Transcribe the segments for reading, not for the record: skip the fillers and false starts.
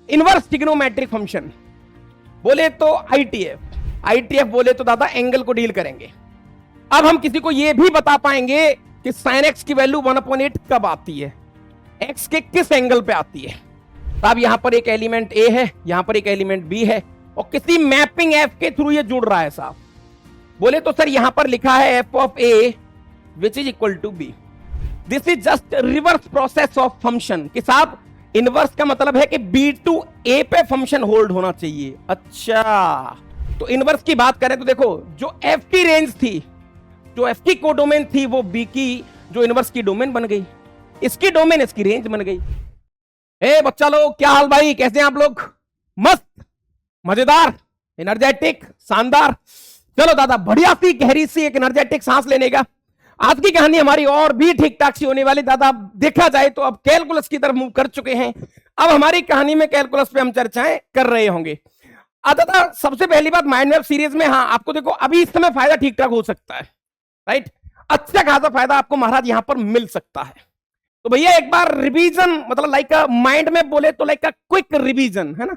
Inverse trigonometric function बोले तो ITF बोले तो दादा एंगल को डील करेंगे। अब हम किसी को यह भी बता पाएंगे कि साइन एक्स की वैल्यू 1/8 कब आती है, एक्स के किस एंगल पे आती है। तो अब यहां पर एक एलिमेंट ए है, यहां पर एक एलिमेंट बी है और किसी मैपिंग एफ के थ्रू ये जुड़ रहा है साहब। बोले तो सर यहां पर लिखा है F of A which is equal to B. This is just reverse process of function कि साहब इनवर्स का मतलब है कि बी टू ए पे फंक्शन होल्ड होना चाहिए। अच्छा, तो इनवर्स की बात करें तो देखो जो एफ की रेंज थी, जो एफ की कोडोमेन थी वो बी की जो इनवर्स की डोमेन बन गई, इसकी डोमेन इसकी रेंज बन गई। ए बच्चा लोग क्या हाल भाई, कैसे हैं आप लोग? मस्त, मजेदार, एनर्जेटिक, शानदार। चलो दादा बढ़िया सी गहरी सी एक एनर्जेटिक सांस लेने का। आज की कहानी हमारी और भी ठीक ठाक सी होने वाली दादा। देखा जाए तो अब कैलकुलस की तरफ मूव कर चुके हैं। अब हमारी कहानी में कैलकुलस पे हम चर्चाएं कर रहे होंगे। दादा सबसे पहली बात माइंड मैप सीरीज में, हाँ आपको देखो अभी इस समय फायदा ठीक ठाक हो सकता है, राइट, अच्छा खासा फायदा आपको महाराज यहां पर मिल सकता है। तो भैया एक बार रिवीजन मतलब लाइक माइंड में बोले तो लाइक क्विक रिवीजन है ना।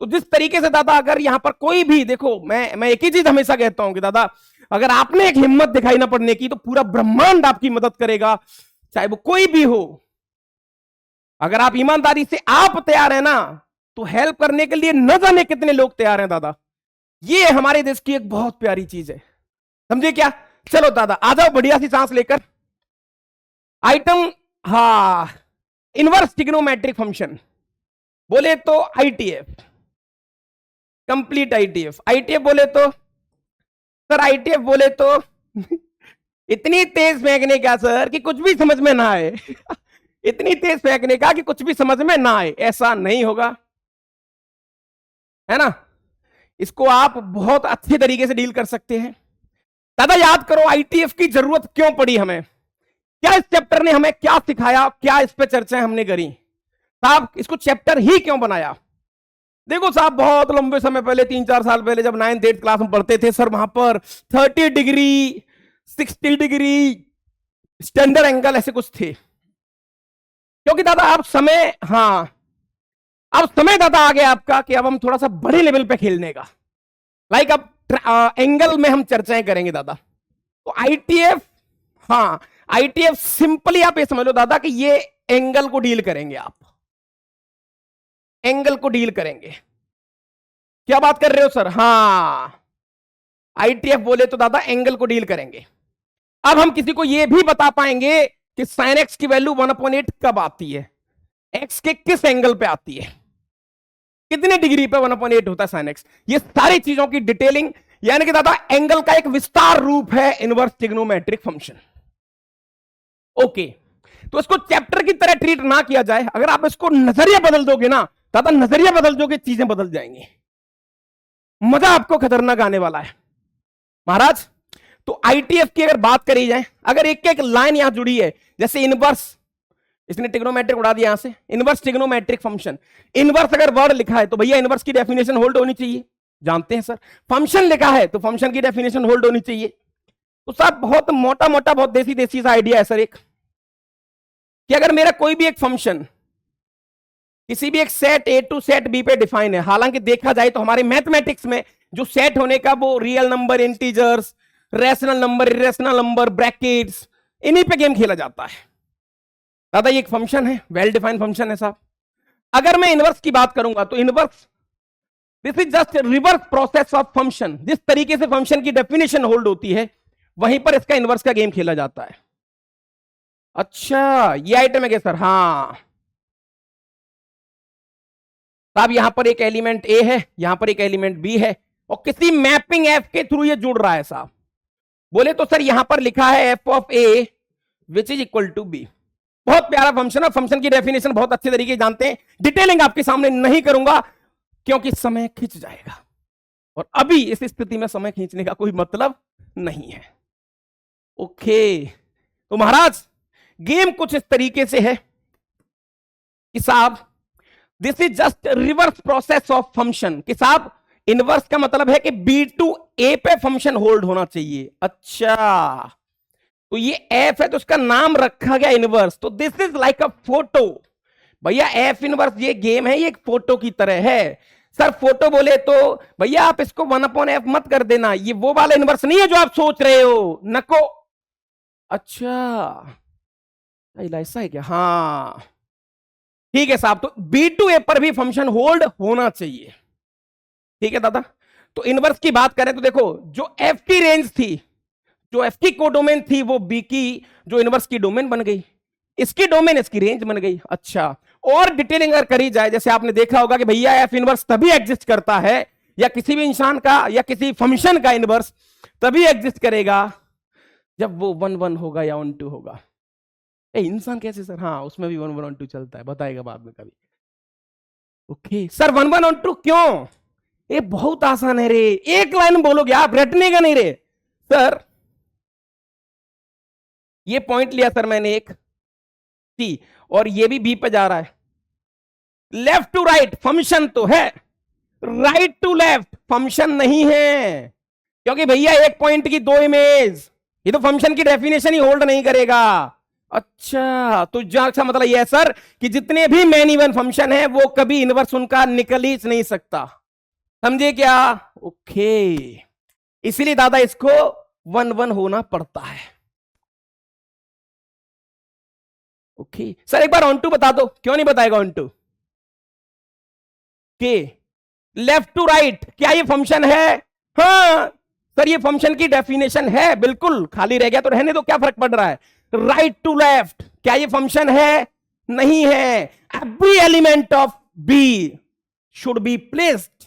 तो जिस तरीके से दादा अगर यहां पर कोई भी देखो, मैं एक ही चीज हमेशा कहता हूं कि दादा अगर आपने एक हिम्मत दिखाई ना पड़ने की तो पूरा ब्रह्मांड आपकी मदद करेगा, चाहे वो कोई भी हो। अगर आप ईमानदारी से आप तैयार है ना तो हेल्प करने के लिए न जाने कितने लोग तैयार हैं दादा। ये हमारे देश की एक बहुत प्यारी चीज है, समझे क्या? चलो दादा आ जाओ बढ़िया सी सांस लेकर। आइटम, हाँ, इनवर्स ट्रिग्नोमेट्रिक फंक्शन बोले तो आईटीएफ, कंप्लीट आईटीएफ। आईटीएफ बोले तो सर, आईटीएफ बोले तो इतनी तेज फेंकने का सर कि कुछ भी समझ में ना आए इतनी तेज फेंकने का कि कुछ भी समझ में ना आए, ऐसा नहीं होगा, है ना। इसको आप बहुत अच्छे तरीके से डील कर सकते हैं। दादा याद करो आईटीएफ की जरूरत क्यों पड़ी हमें, क्या इस चैप्टर ने हमें क्या सिखाया, क्या इस पे चर्चाएं हमने करी साहब, इसको चैप्टर ही क्यों बनाया? देखो साहब बहुत लंबे समय पहले 3-4 साल पहले जब 9th 8th क्लास में पढ़ते थे सर, वहां पर 30 डिग्री 60 डिग्री स्टैंडर्ड एंगल ऐसे कुछ थे। क्योंकि दादा आप समय, हाँ अब समय दादा आ गया आपका कि अब हम थोड़ा सा बड़े लेवल पे खेलने का, लाइक अब एंगल में हम चर्चाएं करेंगे दादा। तो आईटीएफ, हाँ आईटीएफ सिंपली आप ये समझ लो दादा कि ये एंगल को डील करेंगे, आप एंगल को डील करेंगे। क्या बात कर रहे हो सर? हाँ आईटीएफ बोले तो दादा एंगल को डील करेंगे। अब हम किसी को यह भी बता पाएंगे कि साइन एक्स की वैल्यू 1/8 कब आती है, एक्स के किस एंगल पे आती है, कितने डिग्री पे 1/8 होता है साइन एक्स। ये सारी चीजों की डिटेलिंग, यानी कि दादा एंगल का एक विस्तार रूप है इनवर्स ट्रिग्नोमेट्रिक फंक्शन। ओके, तो इसको चैप्टर की तरह ट्रीट ना किया जाए। अगर आप इसको नजरिया बदल दोगे ना दादा, नजरिया बदल दोगे चीजें बदल जाएंगी, मजा आपको खतरनाक आने वाला है महाराज। तो आईटीएफ की अगर बात करी जाए, अगर एक एक लाइन यहां जुड़ी है, जैसे इनवर्स, इसने ट्रिग्नोमेट्रिक उड़ा दिया यहां से, इनवर्स ट्रिग्नोमेट्रिक फंक्शन। इनवर्स अगर वर्ड लिखा है तो भैया इनवर्स की डेफिनेशन होल्ड होनी चाहिए, जानते हैं सर। फंक्शन लिखा है तो फंक्शन की डेफिनेशन होल्ड होनी चाहिए। तो साहब बहुत मोटा मोटा बहुत देसी देसी सा आइडिया है सर एक, कि अगर मेरा कोई भी एक फंक्शन किसी भी एक set A to set B पे डिफाइन है, हालांकि देखा जाए तो हमारे मैथमेटिक्स में जो सेट होने का वो real number, integers, rational number, irrational number, brackets, इन्हीं पे गेम खेला जाता है दादा। ये एक फंक्शन है, वेल डिफाइंड फंक्शन है साहब। अगर मैं इनवर्स की बात करूंगा तो inverse this is just reverse process of function. जिस तरीके से फंक्शन की डेफिनेशन होल्ड होती है वहीं पर इसका इनवर्स का गेम खेला जाता है। अच्छा ये आइटम है क्या सर? हाँ साहब यहां पर एक एलिमेंट ए है, यहां पर एक एलिमेंट बी है और किसी मैपिंग एफ के थ्रू ये जुड़ रहा है साहब। बोले तो सर यहां पर लिखा है F of A which is equal to B. बहुत प्यारा फंक्शन है, फंक्शन की डेफिनेशन बहुत अच्छे तरीके जानते हैं, डिटेलिंग आपके सामने नहीं करूंगा क्योंकि समय खिंच जाएगा और अभी इस स्थिति में समय खींचने का कोई मतलब नहीं है। ओके, तो महाराज गेम कुछ इस तरीके से है कि साहब this is just reverse process of function, कि साहब इनवर्स का मतलब है कि बी टू ए पे फंक्शन होल्ड होना चाहिए। अच्छा, तो ये एफ है तो उसका नाम रखा गया इनवर्स। तो this is like a photo, भैया एफ इनवर्स ये गेम है, ये एक फोटो की तरह है। सर फोटो बोले तो भैया आप इसको 1/f मत कर देना, ये वो वाला इनवर्स नहीं है जो आप सोच रहे हो, नको। अच्छा ऐसा है क्या? हाँ ठीक है साहब, तो B2A पर भी फंक्शन होल्ड होना चाहिए। ठीक है दादा, तो इनवर्स की बात करें तो देखो, जो एफ की रेंज थी, जो एफ की कोडोमेन थी, वो बी की जो इनवर्स की डोमेन बन गई, इसकी डोमेन इसकी रेंज बन गई। अच्छा, और डिटेलिंग अगर करी जाए, जैसे आपने देखा होगा कि भैया एफ इनवर्स तभी एग्जिस्ट करता है, या किसी भी इंसान का या किसी फंक्शन का इनवर्स तभी एग्जिस्ट करेगा जब वो 1 1 होगा या 1 2 होगा। इंसान कैसे सर? हाँ उसमें भी 1 1 1 2 चलता है, बताएगा बाद में कभी। ओके सर 1 1 1 2 क्यों? ये बहुत आसान है रे, एक लाइन बोलोगे आप, रटने का नहीं रे सर। ये पॉइंट लिया सर मैंने एक टी, और ये भी बी पे जा रहा है। लेफ्ट टू राइट फंक्शन तो है, राइट टू लेफ्ट फंक्शन नहीं है, क्योंकि भैया एक पॉइंट की दो इमेज, ये तो फंक्शन की डेफिनेशन ही होल्ड नहीं करेगा। अच्छा, तो अच्छा मतलब यह है सर कि जितने भी मैन इवन फंक्शन है वो कभी इनवर्स उनका निकल ही नहीं सकता, समझे क्या? ओके, इसीलिए दादा इसको 1 1 होना पड़ता है। ओके सर एक बार ऑन टू बता दो, क्यों नहीं बताएगा ऑन टू? के लेफ्ट टू राइट क्या ये फंक्शन है? हाँ सर ये फंक्शन की डेफिनेशन है, बिल्कुल, खाली रह गया तो रहने दो, क्या फर्क पड़ रहा है? राइट टू लेफ्ट क्या ये फंक्शन है? नहीं है। Every element of B should be placed,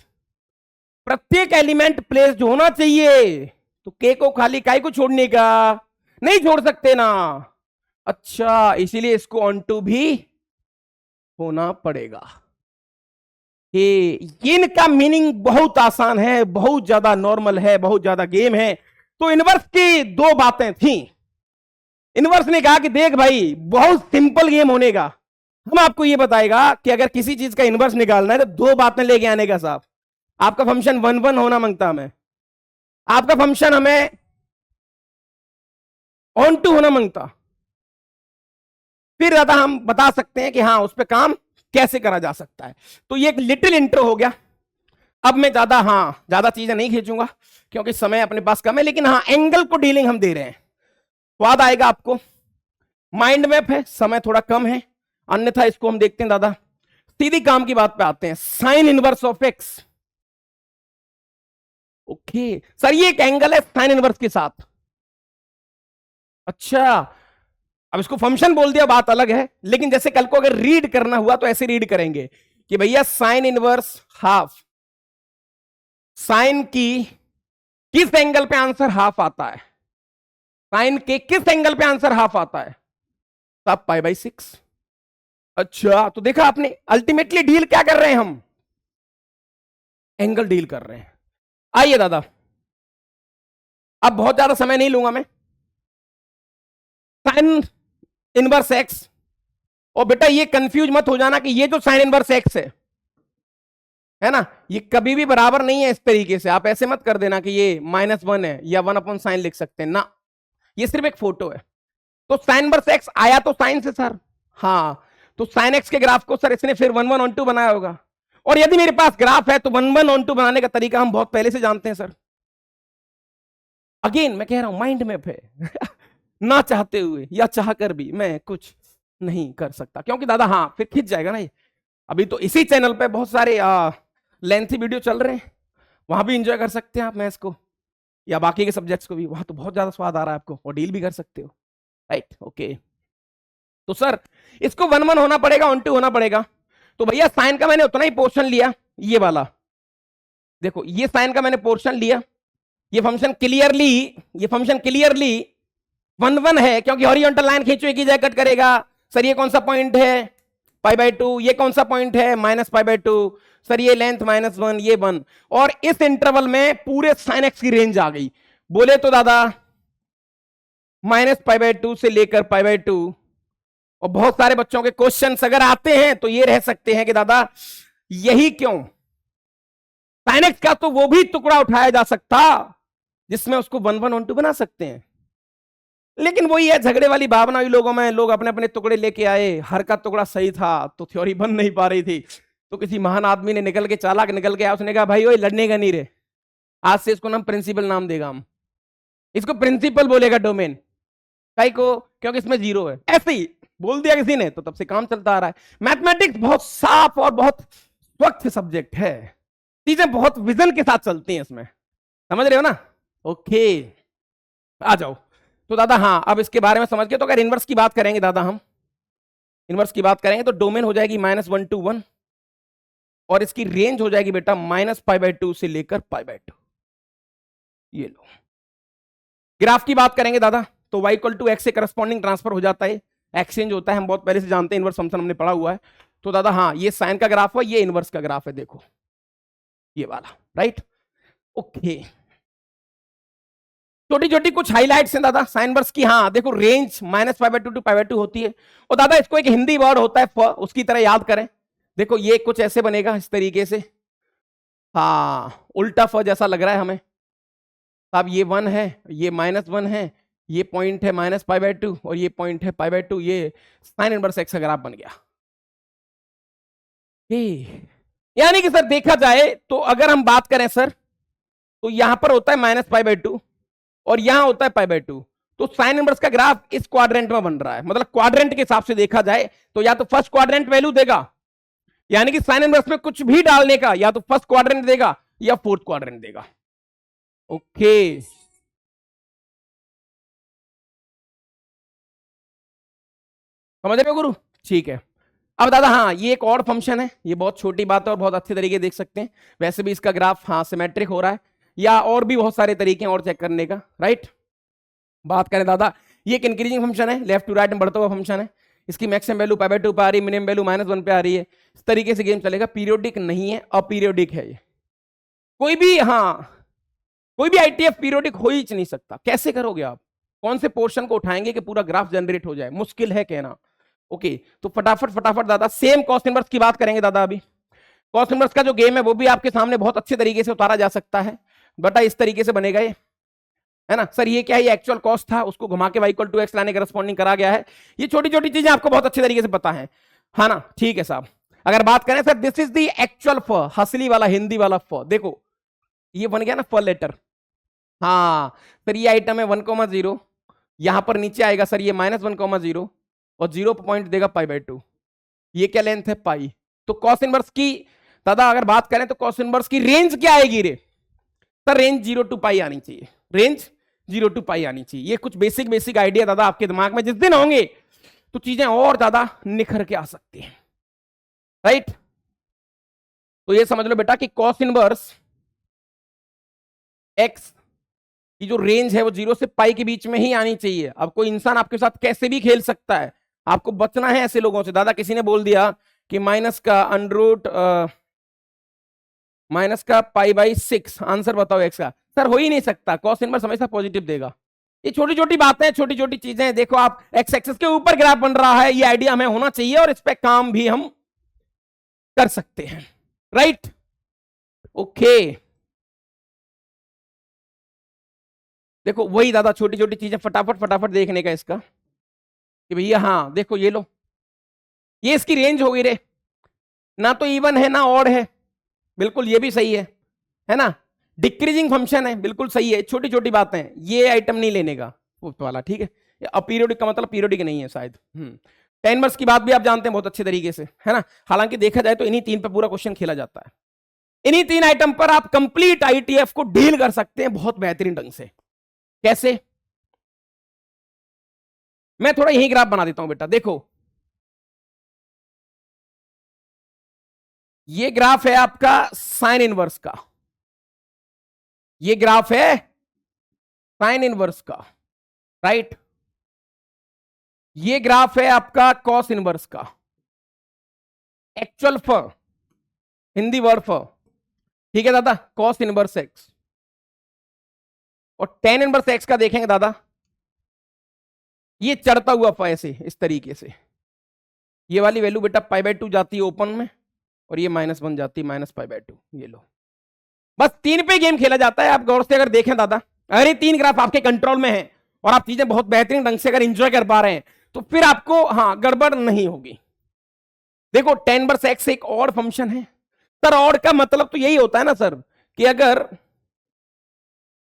प्रत्येक एलिमेंट प्लेस्ड होना चाहिए, तो के को खाली काय को छोड़ने का? नहीं छोड़ सकते ना। अच्छा, इसीलिए इसको ऑन टू भी होना पड़ेगा। इनका मीनिंग बहुत आसान है, बहुत ज्यादा नॉर्मल है, बहुत ज्यादा गेम है। तो इनवर्स की दो बातें थी। इनवर्स ने कहा कि देख भाई बहुत सिंपल गेम होने का, हम आपको यह बताएगा कि अगर किसी चीज का इनवर्स निकालना है तो दो बातें लेके आने का साहब। आपका फंक्शन 1 1 होना मांगता हमें, आपका फंक्शन हमें ऑन टू होना मांगता, फिर ज्यादा हम बता सकते हैं कि हाँ उस पर काम कैसे करा जा सकता है। तो ये एक लिटिल इंट्रो हो गया। अब मैं ज्यादा चीजें नहीं खींचूंगा क्योंकि समय अपने पास कम है, लेकिन हाँ एंगल को डीलिंग हम दे रहे हैं, स्वाद आएगा आपको। माइंड मैप है, समय थोड़ा कम है, अन्यथा इसको हम देखते हैं दादा। सीधी काम की बात पे आते हैं, sign inverse of x. Okay sir ये एक एंगल है साइन इनवर्स के साथ। अच्छा, अब इसको फंक्शन बोल दिया बात अलग है, लेकिन जैसे कल को अगर रीड करना हुआ तो ऐसे रीड करेंगे कि भैया साइन इनवर्स हाफ, साइन की किस एंगल पे आंसर हाफ आता है? साइन के किस एंगल पे आंसर हाफ आता है? सब π/6। अच्छा, तो देखा आपने, अल्टीमेटली डील क्या कर रहे हैं हम? एंगल डील कर रहे हैं। आइए दादा, अब बहुत ज्यादा समय नहीं लूंगा मैं। साइन इनवर्स एक्स, और बेटा ये कंफ्यूज मत हो जाना कि ये जो साइन इनवर्स एक्स है ना, ये कभी भी बराबर नहीं है। इस तरीके से आप ऐसे मत कर देना कि ये -1 है या 1/sin लिख सकते हैं ना, ये सिर्फ एक फोटो है। तो साइन इनवर्स एक्स आया तो साइन से सर, हाँ, तो साइन एक्स के ग्राफ को सर इसने फिर 1 1 on 2 बनाया होगा। और यदि मेरे पास ग्राफ है तो 1 1 on 2 बनाने का तरीका हम बहुत पहले से जानते हैं सर। अगेन मैं कह रहा हूं माइंड मैप है ना चाहते हुए या चाहकर भी मैं कुछ नहीं कर सकता, क्योंकि दादा हाँ फिर खिंच जाएगा ना ये। अभी तो इसी चैनल पे बहुत सारे लेंथी वीडियो चल रहे हैं, वहां भी इंजॉय कर सकते हैं आप मैथ्स को या बाकी के सब्जेक्ट्स को भी, वहां तो बहुत ज्यादा स्वाद आ रहा है आपको, और डील भी कर सकते हो, राइट? ओके, तो सर इसको 1 1 होना पड़ेगा, ऑन 2 होना पड़ेगा। तो भैया साइन का मैंने उतना ही पोर्शन लिया, ये वाला देखो, ये साइन का मैंने पोर्शन लिया, ये फंक्शन क्लियरली 1 1 है, क्योंकि हॉरिजॉन्टल लाइन खींचो एक ही जगह कट करेगा। सर ये कौन सा पॉइंट है? π/2। ये कौन सा पॉइंट है? -π/2। सर ये लेंथ -1, ये 1, और इस इंटरवल में पूरे साइन एक्स की रेंज आ गई। बोले तो दादा -π/2 से लेकर π/2, और बहुत सारे बच्चों के क्वेश्चंस अगर आते हैं तो ये रह सकते हैं कि दादा यही क्यों? साइन एक्स का तो वो भी टुकड़ा उठाया जा सकता जिसमें उसको 1 1 on 2 बना सकते हैं। लेकिन वही है, झगड़े वाली भावना हुई लोगों में, लोग अपने अपने टुकड़े लेके आए, हर का टुकड़ा सही था तो थ्योरी बन नहीं पा रही थी। तो किसी महान आदमी ने निकल के, चालाक निकल के आया, उसने कहा भाई ओए लड़ने का नहीं रे, आज से इसको नाम प्रिंसिपल नाम देगा, हम इसको प्रिंसिपल बोलेगा डोमेन काई को, क्योंकि इसमें जीरो है। ऐसे ही बोल दिया किसी ने, तो तब से काम चलता आ रहा है। मैथमेटिक्स बहुत साफ और बहुत स्वच्छ सब्जेक्ट है, चीजें बहुत विजन के साथ चलती हैं इसमें, समझ रहे हो ना? ओके, आ जाओ। तो दादा हाँ, अब इसके बारे में समझ गए। तो अगर इनवर्स की बात करेंगे दादा, हम इनवर्स की बात करेंगे तो डोमेन हो जाएगी -1 to 1, और इसकी रेंज हो जाएगी बेटा -π/2 से लेकर π/2। ये लो। ग्राफ की बात करेंगे दादा, तो y = x से करस्पॉन्डिंग ट्रांसफर हो जाता है, एक्सचेंज होता है, हम बहुत पहले से जानते हैं, इनवर्स फंक्शन हमने पढ़ा हुआ है। तो दादा हाँ, ये साइन का ग्राफ है, ये इनवर्स का ग्राफ है, देखो ये वाला, राइट? ओके, छोटी छोटी कुछ हाइलाइट्स हैं दादा साइन इनवर्स की। हाँ देखो, रेंज -π/2 to π/2 होती है, और दादा इसको एक हिंदी वर्ड होता है फ, उसकी तरह याद करें। देखो ये कुछ ऐसे बनेगा, इस तरीके से, हाँ उल्टा फ जैसा लग रहा है हमें। अब ये 1 है, ये -1 है, ये पॉइंट है -π/2 और ये पॉइंट है π/2, ये साइन इनवर्स एक्स का ग्राफ बन गया। यानी कि सर देखा जाए तो अगर हम बात करें सर, तो यहां पर होता है -π/2 और यहां होता है π/2, तो साइन इनवर्स का ग्राफ इस क्वाड्रेंट में बन रहा है। मतलब क्वाड्रेंट के हिसाब से देखा जाए तो या तो फर्स्ट क्वाड्रेंट वैल्यू देगा, यानी कि साइन इनवर्स में कुछ भी डालने का, या तो फर्स्ट क्वाड्रेंट देगा या फोर्थ क्वाड्रेंट देगा। ओके, समझ रहे हो गुरु? ठीक है। अब दादा हाँ, ये एक और फंक्शन है, ये बहुत छोटी बात है और बहुत अच्छे तरीके देख सकते हैं। वैसे भी इसका ग्राफ हाँ सिमेट्रिक हो रहा है, या और भी बहुत सारे तरीके हैं और चेक करने का, राइट? बात करें दादा, ये एक इंक्रीजिंग फंक्शन है, लेफ्ट टू राइट में बढ़ता हुआ फंक्शन है, इसकी मैक्सिमम वैल्यू π/2 पे आ रही है, मिनिमम वैल्यू -1 पे आ रही है। इस तरीके से गेम चलेगा, पीरियोडिक नहीं है, अपीरियोडिक है ये। कोई भी हाँ, कोई भी आईटीएफ पीरियोडिक हो ही नहीं सकता। कैसे करोगे आप? कौन से पोर्शन को उठाएंगे कि पूरा ग्राफ जनरेट हो जाए? मुश्किल है कहना। ओके, तो फटाफट फटाफट दादा सेम कॉस इनवर्स की बात करेंगे दादा। अभी कॉस इनवर्स का जो गेम है वो भी आपके सामने बहुत अच्छे तरीके से उतारा जा सकता है। बेटा इस तरीके से बनेगा ये, है ना सर? ये क्या है? ये एक्चुअल कॉस्ट था, उसको घुमा के y = x लाने करस्पॉन्डिंग करा गया है। ये छोटी छोटी चीजें आपको बहुत अच्छे तरीके से पता है, हाँ ना? ठीक है साहब। अगर बात करें sir, this is the actual फ, हसली वाला हिंदी वाला फ। देखो ये बन गया ना फ लेटर। हाँ सर, ये आइटम है 1,0, यहां पर नीचे आएगा सर ये -1,0 और 0 पॉइंट देगा π/2। ये क्या लेंथ है? पाई। तो कॉस इनवर्स की दादा अगर बात करें तो कॉस इनवर्स की रेंज क्या आएगी रे सर? रेंज 0 to π आनी चाहिए, रेंज 0 to π आनी चाहिए। ये कुछ बेसिक बेसिक आइडिया दादा आपके दिमाग में जिस दिन होंगे तो चीजें और ज्यादा निखर के आ सकती हैं, राइट? तो ये समझ लो बेटा कि कॉस इनवर्स एक्स की जो रेंज है वो 0 से π के बीच में ही आनी चाहिए। अब कोई इंसान आपके साथ कैसे भी खेल सकता है, आपको बचना है ऐसे लोगों से। दादा किसी ने बोल दिया कि माइनस का π/6 आंसर बताओ एक्स का, सर हो ही नहीं सकता। कॉस इनवर्स हमेशा पॉजिटिव देगा। ये छोटी छोटी बातें, छोटी छोटी चीजें। देखो आप एक्स एक्सिस के ऊपर ग्राफ बन रहा है, ये आइडिया हमें होना चाहिए और इस पे काम भी हम कर सकते हैं, राइट? ओके, देखो वही दादा छोटी छोटी चीजें फटाफट फटाफट देखने का इसका कि भैया हाँ देखो ये लो, ये इसकी रेंज होगी रे, ना तो इवन है ना ऑड है, बिल्कुल ये भी सही है ना? डिक्रीजिंग फंक्शन है, बिल्कुल सही है। छोटी छोटी बातें, ये आइटम नहीं लेने का वाला, ठीक है? अपीरियोडिक का मतलब पीरियोडिक नहीं है शायद। टेन इनवर्स की बात भी आप जानते हैं बहुत अच्छे तरीके से, है ना? हालांकि देखा जाए तो इन्हीं 3 पे पूरा क्वेश्चन खेला जाता है। इन्हीं 3 आइटम पर आप कंप्लीट आईटीएफ को डील कर सकते हैं बहुत बेहतरीन ढंग से। कैसे? मैं थोड़ा यही ग्राफ बना देता हूं बेटा। देखो ये ग्राफ है आपका साइन इनवर्स का, ये ग्राफ है साइन इनवर्स का, राइट? ये ग्राफ है आपका कॉस इनवर्स का। एक्चुअल फ, हिंदी वर्ड फ, ठीक है दादा? Cos inverse x. और टेन इनवर्स एक्स का देखेंगे दादा, ये चढ़ता हुआ फ ऐसे इस तरीके से। ये वाली वैल्यू बेटा π/2 जाती है ओपन में, और ये -1 जाती है -π/2। ये लो, बस 3 पे गेम खेला जाता है। आप गौर से अगर देखें दादा, अगर ये 3 ग्राफ आपके कंट्रोल में है और आप चीजें बहुत बेहतरीन ढंग से अगर इंजॉय कर पा रहे हैं तो फिर आपको हाँ गड़बड़ नहीं होगी। देखो tan इनवर्स x एक और फंक्शन है सर। ऑड का मतलब तो यही होता है ना सर कि अगर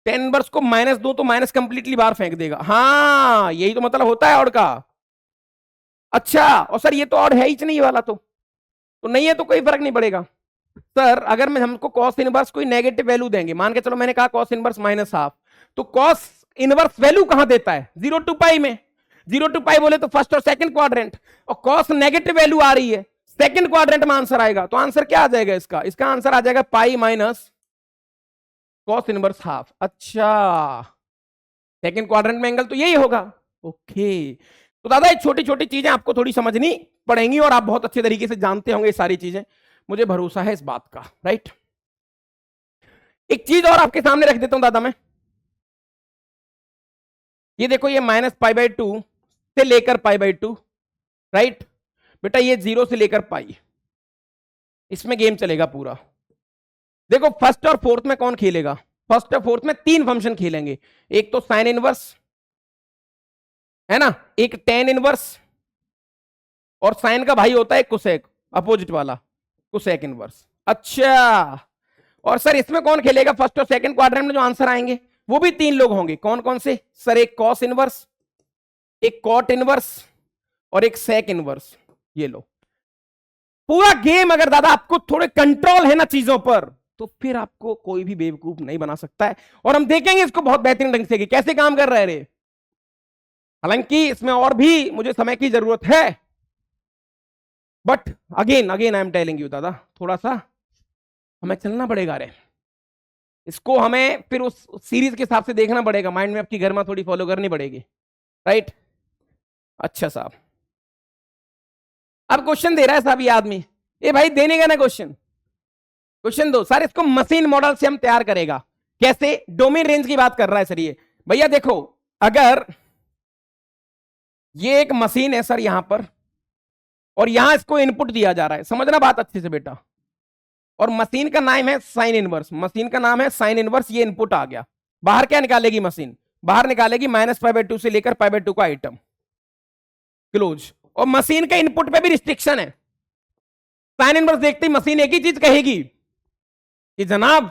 tan इनवर्स को माइनस दो तो माइनस कंप्लीटली बाहर फेंक देगा। हाँ यही तो मतलब होता है ऑड का। अच्छा और सर ये तो ऑड है ही नहीं वाला तो नहीं है तो कोई फर्क नहीं पड़ेगा सर। अगर मैं हमको कॉस इनवर्स कोई नेगेटिव वैल्यू देंगे, मान के चलो मैंने कहा कॉस इनवर्स माइनस हाफ, तो कॉस इनवर्स वैल्यू कहां देता है 0 to पाई में। 0 to पाई बोले तो फर्स्ट और सेकंड क्वाड्रेंट, और कॉस नेगेटिव वैल्यू आ रही है सेकंड क्वाड्रेंट में आंसर आएगा। तो आंसर क्या आ जाएगा इसका आंसर आ जाएगा pi minus cos inverse half. अच्छा सेकंड क्वाड्रेंट में एंगल तो यही होगा। ओके तो दादा ये छोटी छोटी चीजें आपको थोड़ी समझनी पड़ेंगी और आप बहुत अच्छे तरीके से जानते होंगे ये सारी चीजें, मुझे भरोसा है इस बात का, राइट। एक चीज और आपके सामने रख देता हूं दादा मैं, ये देखो ये -π/2 से लेकर π/2, राइट बेटा, ये 0 से लेकर पाई, इसमें गेम चलेगा पूरा। देखो फर्स्ट और फोर्थ में कौन खेलेगा, फर्स्ट और फोर्थ में 3 फंक्शन खेलेंगे, एक तो साइन इनवर्स है ना, एक tan इनवर्स, और साइन का भाई होता है कोसेक अपोजिट वाला कोसेक इनवर्स। अच्छा और सर इसमें कौन खेलेगा, फर्स्ट और सेकंड क्वाड्रेंट में जो आंसर आएंगे वो भी 3 लोग होंगे, कौन कौन से सर, एक कॉस इनवर्स, एक कॉट इनवर्स और एक सेक इनवर्स। ये लो पूरा गेम। अगर दादा आपको थोड़े कंट्रोल है ना चीजों पर तो फिर आपको कोई भी बेवकूफ नहीं बना सकता है, और हम देखेंगे इसको बहुत बेहतरीन ढंग से कि कैसे काम कर रहे रे। हालांकि इसमें और भी मुझे समय की जरूरत है, but again I am telling you दादा थोड़ा सा हमें चलना पड़ेगा रे, इसको हमें फिर उस सीरीज के हिसाब से देखना पड़ेगा, माइंड में आपकी घर में थोड़ी फॉलो करनी पड़ेगी, राइट। अच्छा साहब अब क्वेश्चन दे रहा है साहब ये आदमी, ए भाई देने का ना क्वेश्चन दो सर, इसको मशीन मॉडल से हम तैयार करेगा कैसे, डोमेन रेंज की बात कर रहा है सर ये। भैया देखो अगर ये एक मशीन है सर यहां पर, और यहां इसको इनपुट दिया जा रहा है, समझना बात अच्छे से बेटा, और मशीन का नाम है साइन इनवर्स, मशीन का नाम है साइन इनवर्स, ये इनपुट आ गया, बाहर क्या निकालेगी मशीन, बाहर निकालेगी -π/2 से लेकर π/2 का आइटम क्लोज, और मशीन के इनपुट पे भी रिस्ट्रिक्शन है। साइन इनवर्स देखते ही मशीन एक ही चीज कहेगी कि जनाब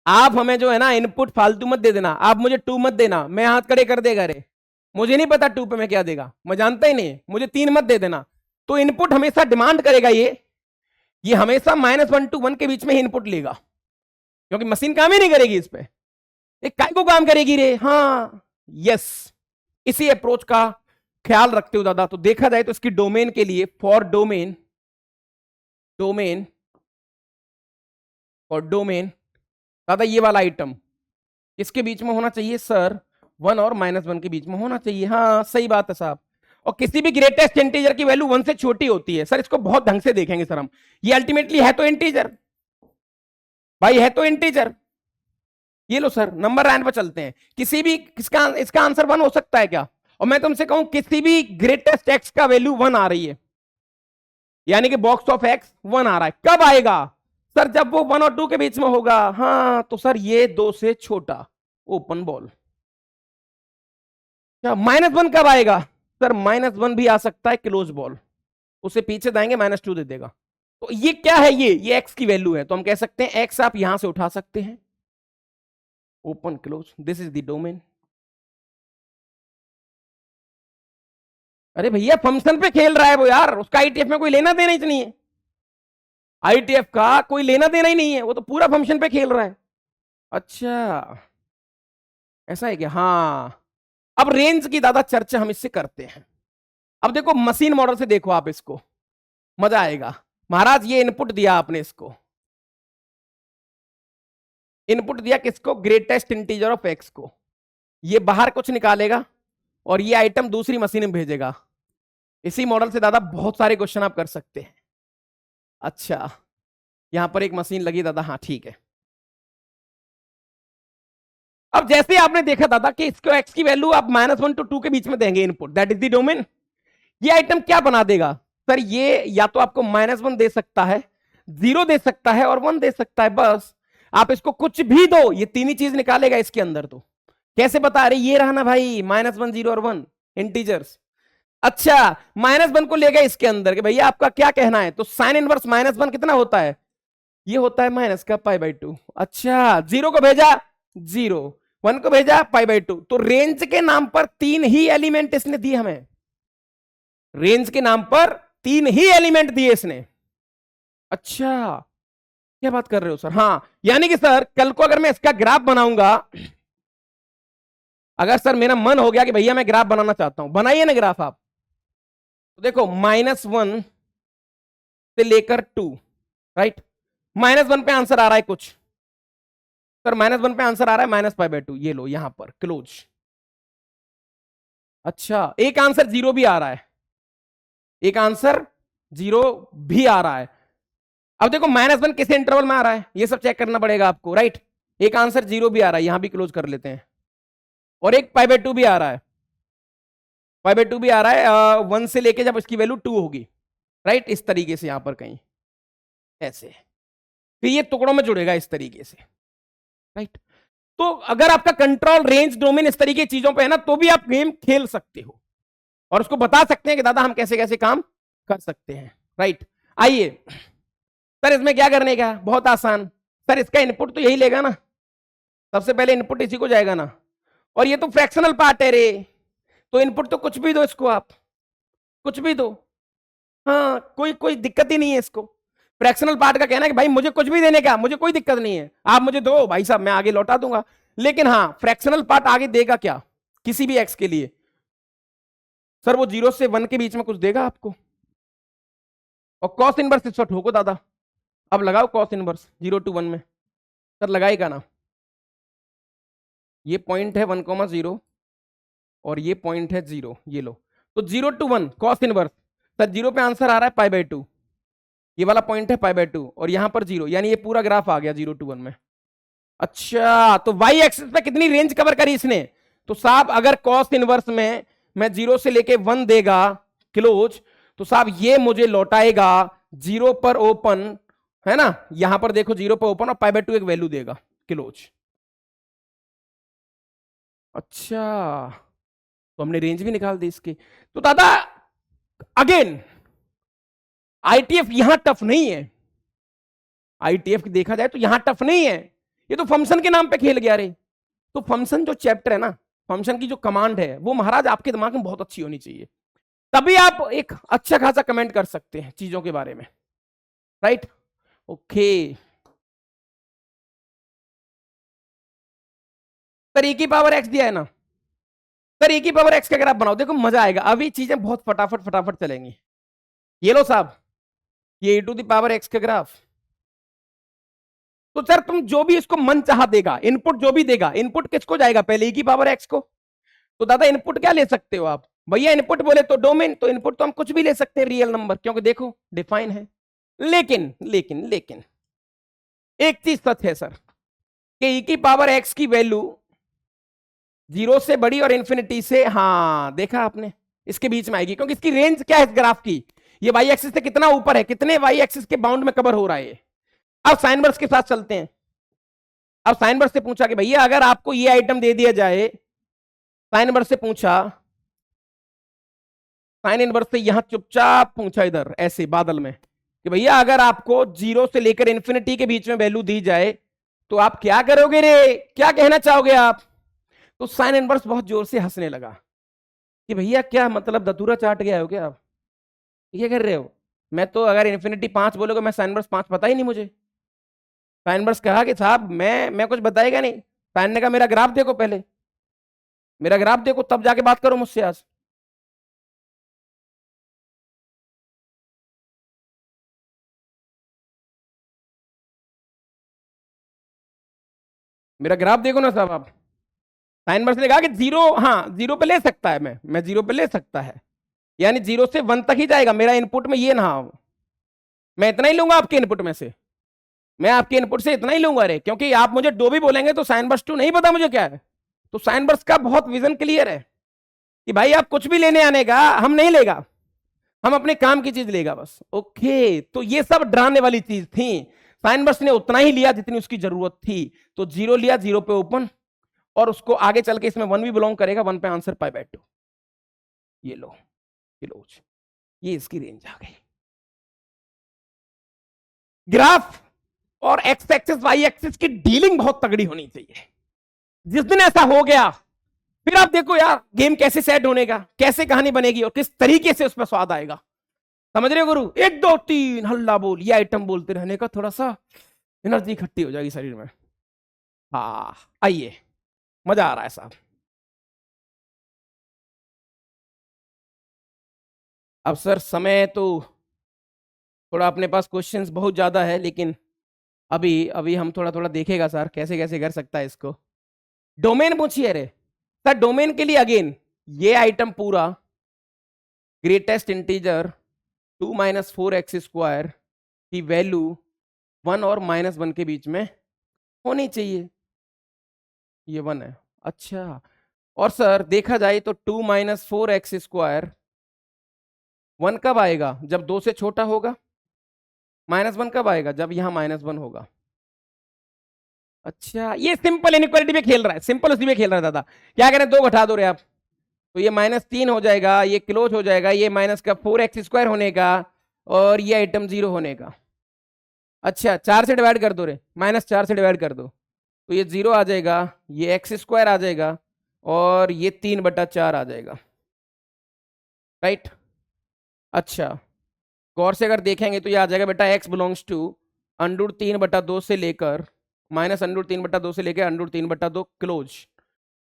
आप हमें जो है ना इनपुट फालतू मत दे देना, आप मुझे 2 मत देना, मैं हाथ खड़े कर देगा रे, मुझे नहीं पता 2 पे मैं क्या देगा, मैं जानता ही नहीं, मुझे 3 मत दे देना। तो इनपुट हमेशा डिमांड करेगा ये हमेशा -1 to 1 के बीच में ही इनपुट लेगा, क्योंकि मशीन काम ही नहीं करेगी इस पे, एक काय को काम करेगी रे। हाँ यस, इसी अप्रोच का ख्याल रखते हो दादा। तो देखा जाए तो इसकी डोमेन के लिए फॉर डोमेन और डोमेन दादा ये वाला आइटम इसके बीच में होना चाहिए सर, 1 और -1 के बीच में होना चाहिए। हाँ सही बात है साहब, और किसी भी ग्रेटेस्ट इंटीजर की वैल्यू 1 से छोटी होती है सर, इसको बहुत ढंग से देखेंगे सर हम, ये अल्टीमेटली है तो इंटीजर भाई, है तो इंटीजर। ये लो सर नंबर लाइन पर चलते हैं, किसी भी इसका आंसर 1 हो सकता है क्या, और मैं तुमसे कहूं किसी भी ग्रेटेस्ट एक्स का वैल्यू 1 आ रही है, यानी कि बॉक्स ऑफ एक्स 1 आ रहा है, कब आएगा सर, जब वो 1 और 2 के बीच में होगा। हाँ तो सर ये 2 से छोटा ओपन बॉल। क्या -1 कब आएगा सर, -1 भी आ सकता है क्लोज बॉल, उसे पीछे जाएंगे -2 दे देगा। तो ये क्या है, ये एक्स की वैल्यू है, तो हम कह सकते हैं एक्स आप यहां से उठा सकते हैं, open close, this is the domain. अरे भैया फंक्शन पे खेल रहा है वो यार, उसका आईटीएफ में कोई लेना देना ही नहीं है, आईटीएफ का कोई लेना देना ही नहीं है, वो तो पूरा फंक्शन पे खेल रहा है। अच्छा ऐसा है क्या, हाँ अब रेंज की दादा चर्चा हम इससे करते हैं। अब देखो मशीन मॉडल से देखो आप इसको, मजा आएगा। महाराज ये इनपुट दिया आपने, इसको इनपुट दिया किसको, ग्रेटेस्ट इंटीजर ऑफ एक्स को, ये बाहर कुछ निकालेगा और ये आइटम दूसरी मशीन में भेजेगा। इसी मॉडल से दादा बहुत सारे क्वेश्चन आप कर सकते हैं। अच्छा यहां पर एक मशीन लगी दादा, हाँ ठीक है। अब जैसे आपने देखा दादा कि इसको एक्स की वैल्यू आप -1 to 2 के बीच में देंगे input, that is the domain. ये आइटम क्या बना देगा सर, ये या तो आपको -1 दे सकता है, 0 दे सकता है और 1 दे सकता है, बस आप इसको कुछ भी दो, ये तीन ही चीज निकालेगा इसके अंदर। तो कैसे बता रहे, ये रहा ना भाई, -1 0 और 1 इंटीजर्स। अच्छा, -1 को ले गए इसके अंदर कि भैया आपका क्या कहना है, तो साइन इनवर्स -1 कितना होता है, ये होता है माइनस का π/2। अच्छा, 0 को भेजा 0, 1 को भेजा π/2। तो रेंज के नाम पर 3 ही एलिमेंट इसने दिए हमें, रेंज के नाम पर 3 ही एलिमेंट दिए इसने। अच्छा, क्या बात कर रहे हो सर? हाँ, यानी कि सर कल को अगर मैं इसका ग्राफ बनाऊंगा, अगर सर मेरा मन हो गया कि भैया मैं ग्राफ बनाना चाहता हूं, बनाइए ना ग्राफ आप। तो देखो -1 से लेकर 2, राइट, -1 पे आंसर आ रहा है कुछ, सर -1 पे आंसर आ रहा है -π/2, ये लो यहां पर क्लोज। अच्छा, एक आंसर 0 भी आ रहा है, एक आंसर 0 भी आ रहा है। अब देखो -1 किस इंटरवल में आ रहा है, ये सब चेक करना पड़ेगा आपको, राइट। एक आंसर 0 भी आ रहा है, यहां भी क्लोज कर लेते हैं, और एक π/2 भी आ रहा है, π/2 भी आ रहा है 1 से लेके जब इसकी वैल्यू 2 होगी, राइट, इस तरीके से यहां पर कहीं ऐसे, फिर ये टुकड़ों में जुड़ेगा इस तरीके से, राइट। तो अगर आपका कंट्रोल रेंज डोमेन इस तरीके की चीजों पे है ना, तो भी आप गेम खेल सकते हो और उसको बता सकते हैं कि दादा हम कैसे कैसे काम कर सकते हैं, राइट। आइए सर, इसमें क्या करने का, बहुत आसान सर, इसका इनपुट तो यही लेगा ना, सबसे पहले इनपुट इसी को जाएगा ना, और ये तो फ्रैक्शनल पार्ट है रे, तो इनपुट तो कुछ भी दो इसको, आप कुछ भी दो, हाँ, कोई कोई दिक्कत ही नहीं है इसको। फ्रैक्शनल पार्ट का कहना है कि भाई मुझे कुछ भी देने का, मुझे कोई दिक्कत नहीं है, आप मुझे दो भाई साहब, मैं आगे लौटा दूंगा। लेकिन हाँ, फ्रैक्शनल पार्ट आगे देगा क्या, किसी भी एक्स के लिए, सर वो 0 से 1 के बीच में कुछ देगा आपको, और कॉस इनवर्स इस वक्त ठोको दादा, अब लगाओ कॉस इनवर्स 0 to 1 में, सर लगाएगा ना, ये पॉइंट है 1,0 और ये पॉइंट है 0, ये लो, तो 0 to 1 कॉस इनवर्स, सर 0 पे आंसर आ रहा है π/2, ये वाला पॉइंट है π/2, और यहां पर 0, यानी ये पूरा ग्राफ आ गया 0 to 1 में। अच्छा, तो वाई एक्सिस पे कितनी रेंज कवर करी इसने, तो साहब अगर कॉस इनवर्स में मैं 0 से लेके 1 देगा क्लोज, तो साहब ये मुझे लौटाएगा 0 पर ओपन, है ना, यहां पर देखो 0 पर ओपन और π/2 एक वैल्यू देगा क्लोज। अच्छा, तो हमने रेंज भी निकाल दी इसकी। तो दादा अगेन आईटीएफ यहां टफ नहीं है, आईटीएफ देखा जाए तो यहां टफ नहीं है, ये तो फंक्शन के नाम पे खेल गया रे। तो फंक्शन जो चैप्टर है ना, फंक्शन की जो कमांड है वो महाराज आपके दिमाग में बहुत अच्छी होनी चाहिए, तभी आप एक अच्छा खासा कमेंट कर सकते हैं चीजों के बारे में, राइट। ओके, सर e की पावर x दिया है ना, सर e की पावर x का ग्राफ बनाओ, देखो मजा आएगा, अभी चीजें बहुत फटाफट फटाफट चलेंगी। ये लो साहब, ये e to the power x का ग्राफ, तो सर तुम जो भी इसको मन चाह देगा, इनपुट जो भी देगा, इनपुट किसको जाएगा, पहले e की पावर x को, तो दादा इनपुट क्या ले सकते हो आप, भैया इनपुट बोले तो डोमेन, तो इनपुट तो हम कुछ भी ले सकते हैं, रियल नंबर, क्योंकि देखो डिफाइन है। लेकिन लेकिन लेकिन एक चीज सच है सर, कि e की पावर x की वैल्यू 0 से बड़ी और इंफिनिटी से, हाँ देखा आपने, इसके बीच में आएगी, क्योंकि इसकी रेंज क्या है इस ग्राफ की, ये वाई एक्सिस से कितना ऊपर है, कितने वाई एक्सिस के बाउंड में कवर हो रहा है। अब साइन वर्स के साथ चलते हैं, अब साइन वर्स से पूछा कि भैया अगर आपको ये आइटम दे दिया जाए, साइन वर्स से पूछा, साइन इनवर्स से यहां चुपचाप पूछा इधर ऐसे बादल में कि भैया अगर आपको 0 से लेकर इंफिनिटी के बीच में वैल्यू दी जाए तो आप क्या करोगे रे, क्या कहना चाहोगे आप, तो साइन इनवर्स बहुत जोर से हंसने लगा कि भैया क्या मतलब धतूरा चाट गया हो क्या आप, ये कर रहे हो, मैं तो अगर इन्फिनिटी 5 बोलोगे मैं साइन इनवर्स 5 पता ही नहीं मुझे। साइन इनवर्स कहा कि साहब मैं कुछ बताएगा नहीं, साइन ने कहा मेरा ग्राफ देखो, पहले मेरा ग्राफ देखो तब जाके बात करो मुझसे आज। मेरा ग्राफ देखो ना साहब आप, साइन इनवर्स ने कहा कि 0, हाँ 0 पे ले सकता है, मैं 0 पे ले सकता है, यानी 0 से 1 तक ही जाएगा, मेरा इनपुट में ये ना, मैं इतना ही लूंगा आपके इनपुट में से, मैं आपके इनपुट से इतना ही लूंगा रे, क्योंकि आप मुझे 2 भी बोलेंगे तो साइन इनवर्स 2 नहीं पता मुझे क्या है, तो साइन इनवर्स का बहुत विजन क्लियर है कि भाई आप कुछ भी लेने आने का, हम नहीं लेगा, हम अपने काम की चीज लेगा बस। ओके, तो ये सब डराने वाली चीज थी, साइन इनवर्स ने उतना ही लिया जितनी उसकी जरूरत थी, तो 0 लिया, 0 पे ओपन, और उसको आगे चल के इसमें 1 भी बिलोंग करेगा, 1 पे आंसर π/2। ये लो किलोज, ये इसकी रेंज आ गई। ग्राफ और एक्स एक्सिस वाई एक्सिस की डीलिंग बहुत तगड़ी होनी चाहिए। जिस दिन ऐसा हो गया फिर आप देखो यार गेम कैसे सेट होने का, कैसे कहानी बनेगी और किस तरीके से उसमें स्वाद आएगा। समझ रहे हो गुरु? 1 2 3 हल्ला बोल, ये आइटम बोलते रहने का, थोड़ा सा एनर्जी इकट्ठी हो जाएगी शरीर में। हाँ आइए, मजा आ रहा है साहब। अब सर समय तो थोड़ा अपने पास क्वेश्चंस बहुत ज्यादा है, लेकिन अभी अभी हम थोड़ा थोड़ा देखेगा सर कैसे कैसे कर सकता है इसको। डोमेन पूछिए रे सर। डोमेन के लिए अगेन ये आइटम पूरा ग्रेटेस्ट इंटीजर 2 - 4x² की वैल्यू 1 और -1 के बीच में होनी चाहिए। ये 1 है, अच्छा। और सर देखा जाए तो 2 - 4x², 1 कब आएगा? जब 2 से छोटा होगा। -1 कब आएगा? जब यहां -1 होगा। अच्छा, ये सिंपल इनइक्वालिटी पे खेल रहा है, सिंपल उसी में खेल रहा है दादा। क्या करें, 2 घटा दो रे आप, तो ये -3 हो जाएगा, ये क्लोज हो जाएगा, ये माइनस का 4x² होने का और ये आइटम 0 होने का। अच्छा 4 से डिवाइड कर दो रे, -4 से डिवाइड कर दो तो ये 0 आ जाएगा, ये x² आ जाएगा और ये 3/4 आ जाएगा, राइट। अच्छा गौर से अगर देखेंगे तो ये आ जाएगा बेटा x बिलोंग्स टू √3/2 से लेकर -√3/2 से लेकर √3/2 क्लोज।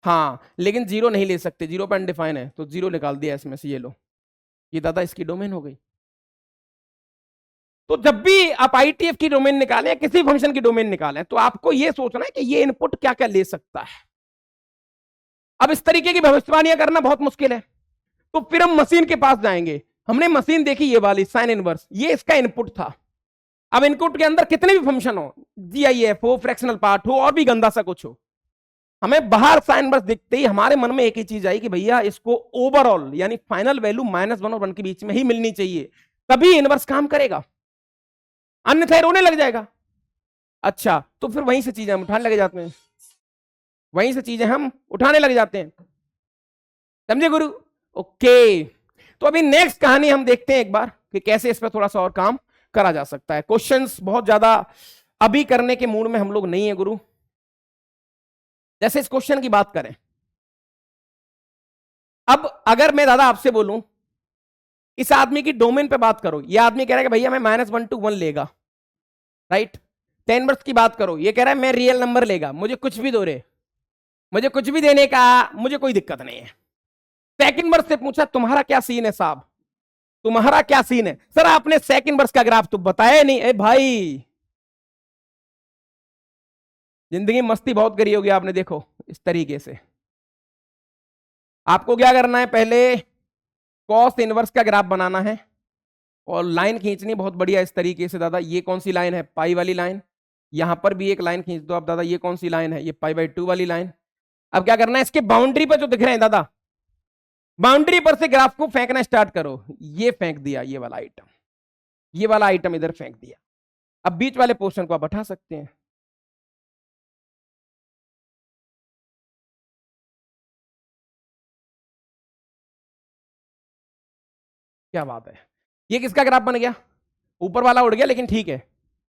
हाँ लेकिन 0 नहीं ले सकते, 0 पे अनडिफाइन है, तो 0 निकाल दिया इसमें से। ये लो, ये दादा इसकी डोमेन हो गई। तो जब भी आप आईटीएफ की डोमेन निकालें, किसी फंक्शन की डोमेन निकालें, तो आपको यह सोचना है कि ये इनपुट क्या क्या ले सकता है। अब इस तरीके की भविष्यवाणियां करना बहुत मुश्किल है, तो फिर हम मशीन के पास जाएंगे। हमने मशीन देखी ये वाली साइन इनवर्स, ये इसका इनपुट था। अब इनपुट के अंदर कितने भी फंक्शन हो, जीआईएफ हो, फ्रैक्शनल पार्ट हो, और भी गंदा सा कुछ हो, हमें बाहर साइन इनवर्स दिखते ही हमारे मन में एक ही चीज आई कि भैया इसको ओवरऑल यानी फाइनल वैल्यू -1 और 1 के बीच में ही मिलनी चाहिए, तभी इनवर्स काम करेगा, अन्यथा रोने लग जाएगा। अच्छा तो फिर वहीं से चीजें हम उठाने लगे जाते हैं, वहीं से चीजें हम उठाने लग जाते हैं, समझे गुरु? ओके, तो अभी नेक्स्ट कहानी हम देखते हैं एक बार कि कैसे इस पर थोड़ा सा और काम करा जा सकता है। क्वेश्चंस बहुत ज्यादा अभी करने के मूड में हम लोग नहीं है गुरु। जैसे इस क्वेश्चन की बात करें, अब अगर मैं दादा आपसे बोलूं इस आदमी की डोमेन पे बात करो, ये आदमी कह रहा है कि भैया मैं -1 to 1 लेगा, राइट। 10 वर्ष की बात करो, ये कह रहा है मैं रियल नंबर लेगा, मुझे कुछ भी दो रे, मुझे कुछ भी देने का मुझे कोई दिक्कत नहीं है। सेकंड वर्ष से पूछा तुम्हारा क्या सीन है साहब, तुम्हारा क्या सीन है? सर आपने सेकंड वर्ष का ग्राफ तो बताया नहीं। ए भाई जिंदगी मस्ती बहुत करी होगी आपने, देखो इस तरीके से आपको क्या करना है, पहले कॉस इनवर्स का ग्राफ बनाना है और लाइन खींचनी बहुत बढ़िया इस तरीके से। दादा ये कौन सी लाइन है? पाई वाली लाइन। यहां पर भी एक लाइन खींच दो आप दादा, ये कौन सी लाइन है? ये π/2 वाली लाइन। अब क्या करना है, इसके बाउंड्री पर जो दिख रहे हैं दादा, बाउंड्री पर से ग्राफ को फेंकना स्टार्ट करो। ये फेंक दिया, ये वाला आइटम, ये वाला आइटम इधर फेंक दिया। अब बीच वाले पोर्शन को आप हटा सकते हैं। क्या बात है, ये किसका ग्राफ बन गया? ऊपर वाला उड़ गया लेकिन ठीक है।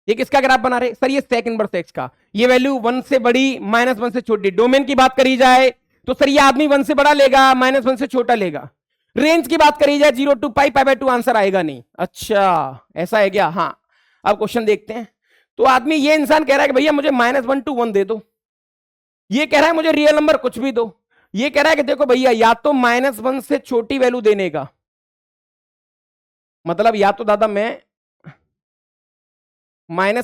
ये किसका ग्राफ बना रहे सर? ये सेक इनवर्स एक्स का। ये वैल्यू 1 से बड़ी, -1 से छोटी। डोमेन की बात करी जाए तो सर ये आदमी 1 से बड़ा लेगा, -1 से छोटा लेगा। रेंज की बात करी जाए 0 to π/2 आंसर आएगा नहीं। अच्छा ऐसा है क्या? हाँ अब क्वेश्चन देखते हैं। तो आदमी, ये इंसान कह रहा है कि भैया मुझे -1 to 1 दे दो, ये कह रहा है मुझे रियल नंबर कुछ भी दो, ये कह रहा है कि देखो भैया या तो -1 से छोटी वैल्यू देने का मतलब, या तो दादा मैं -∞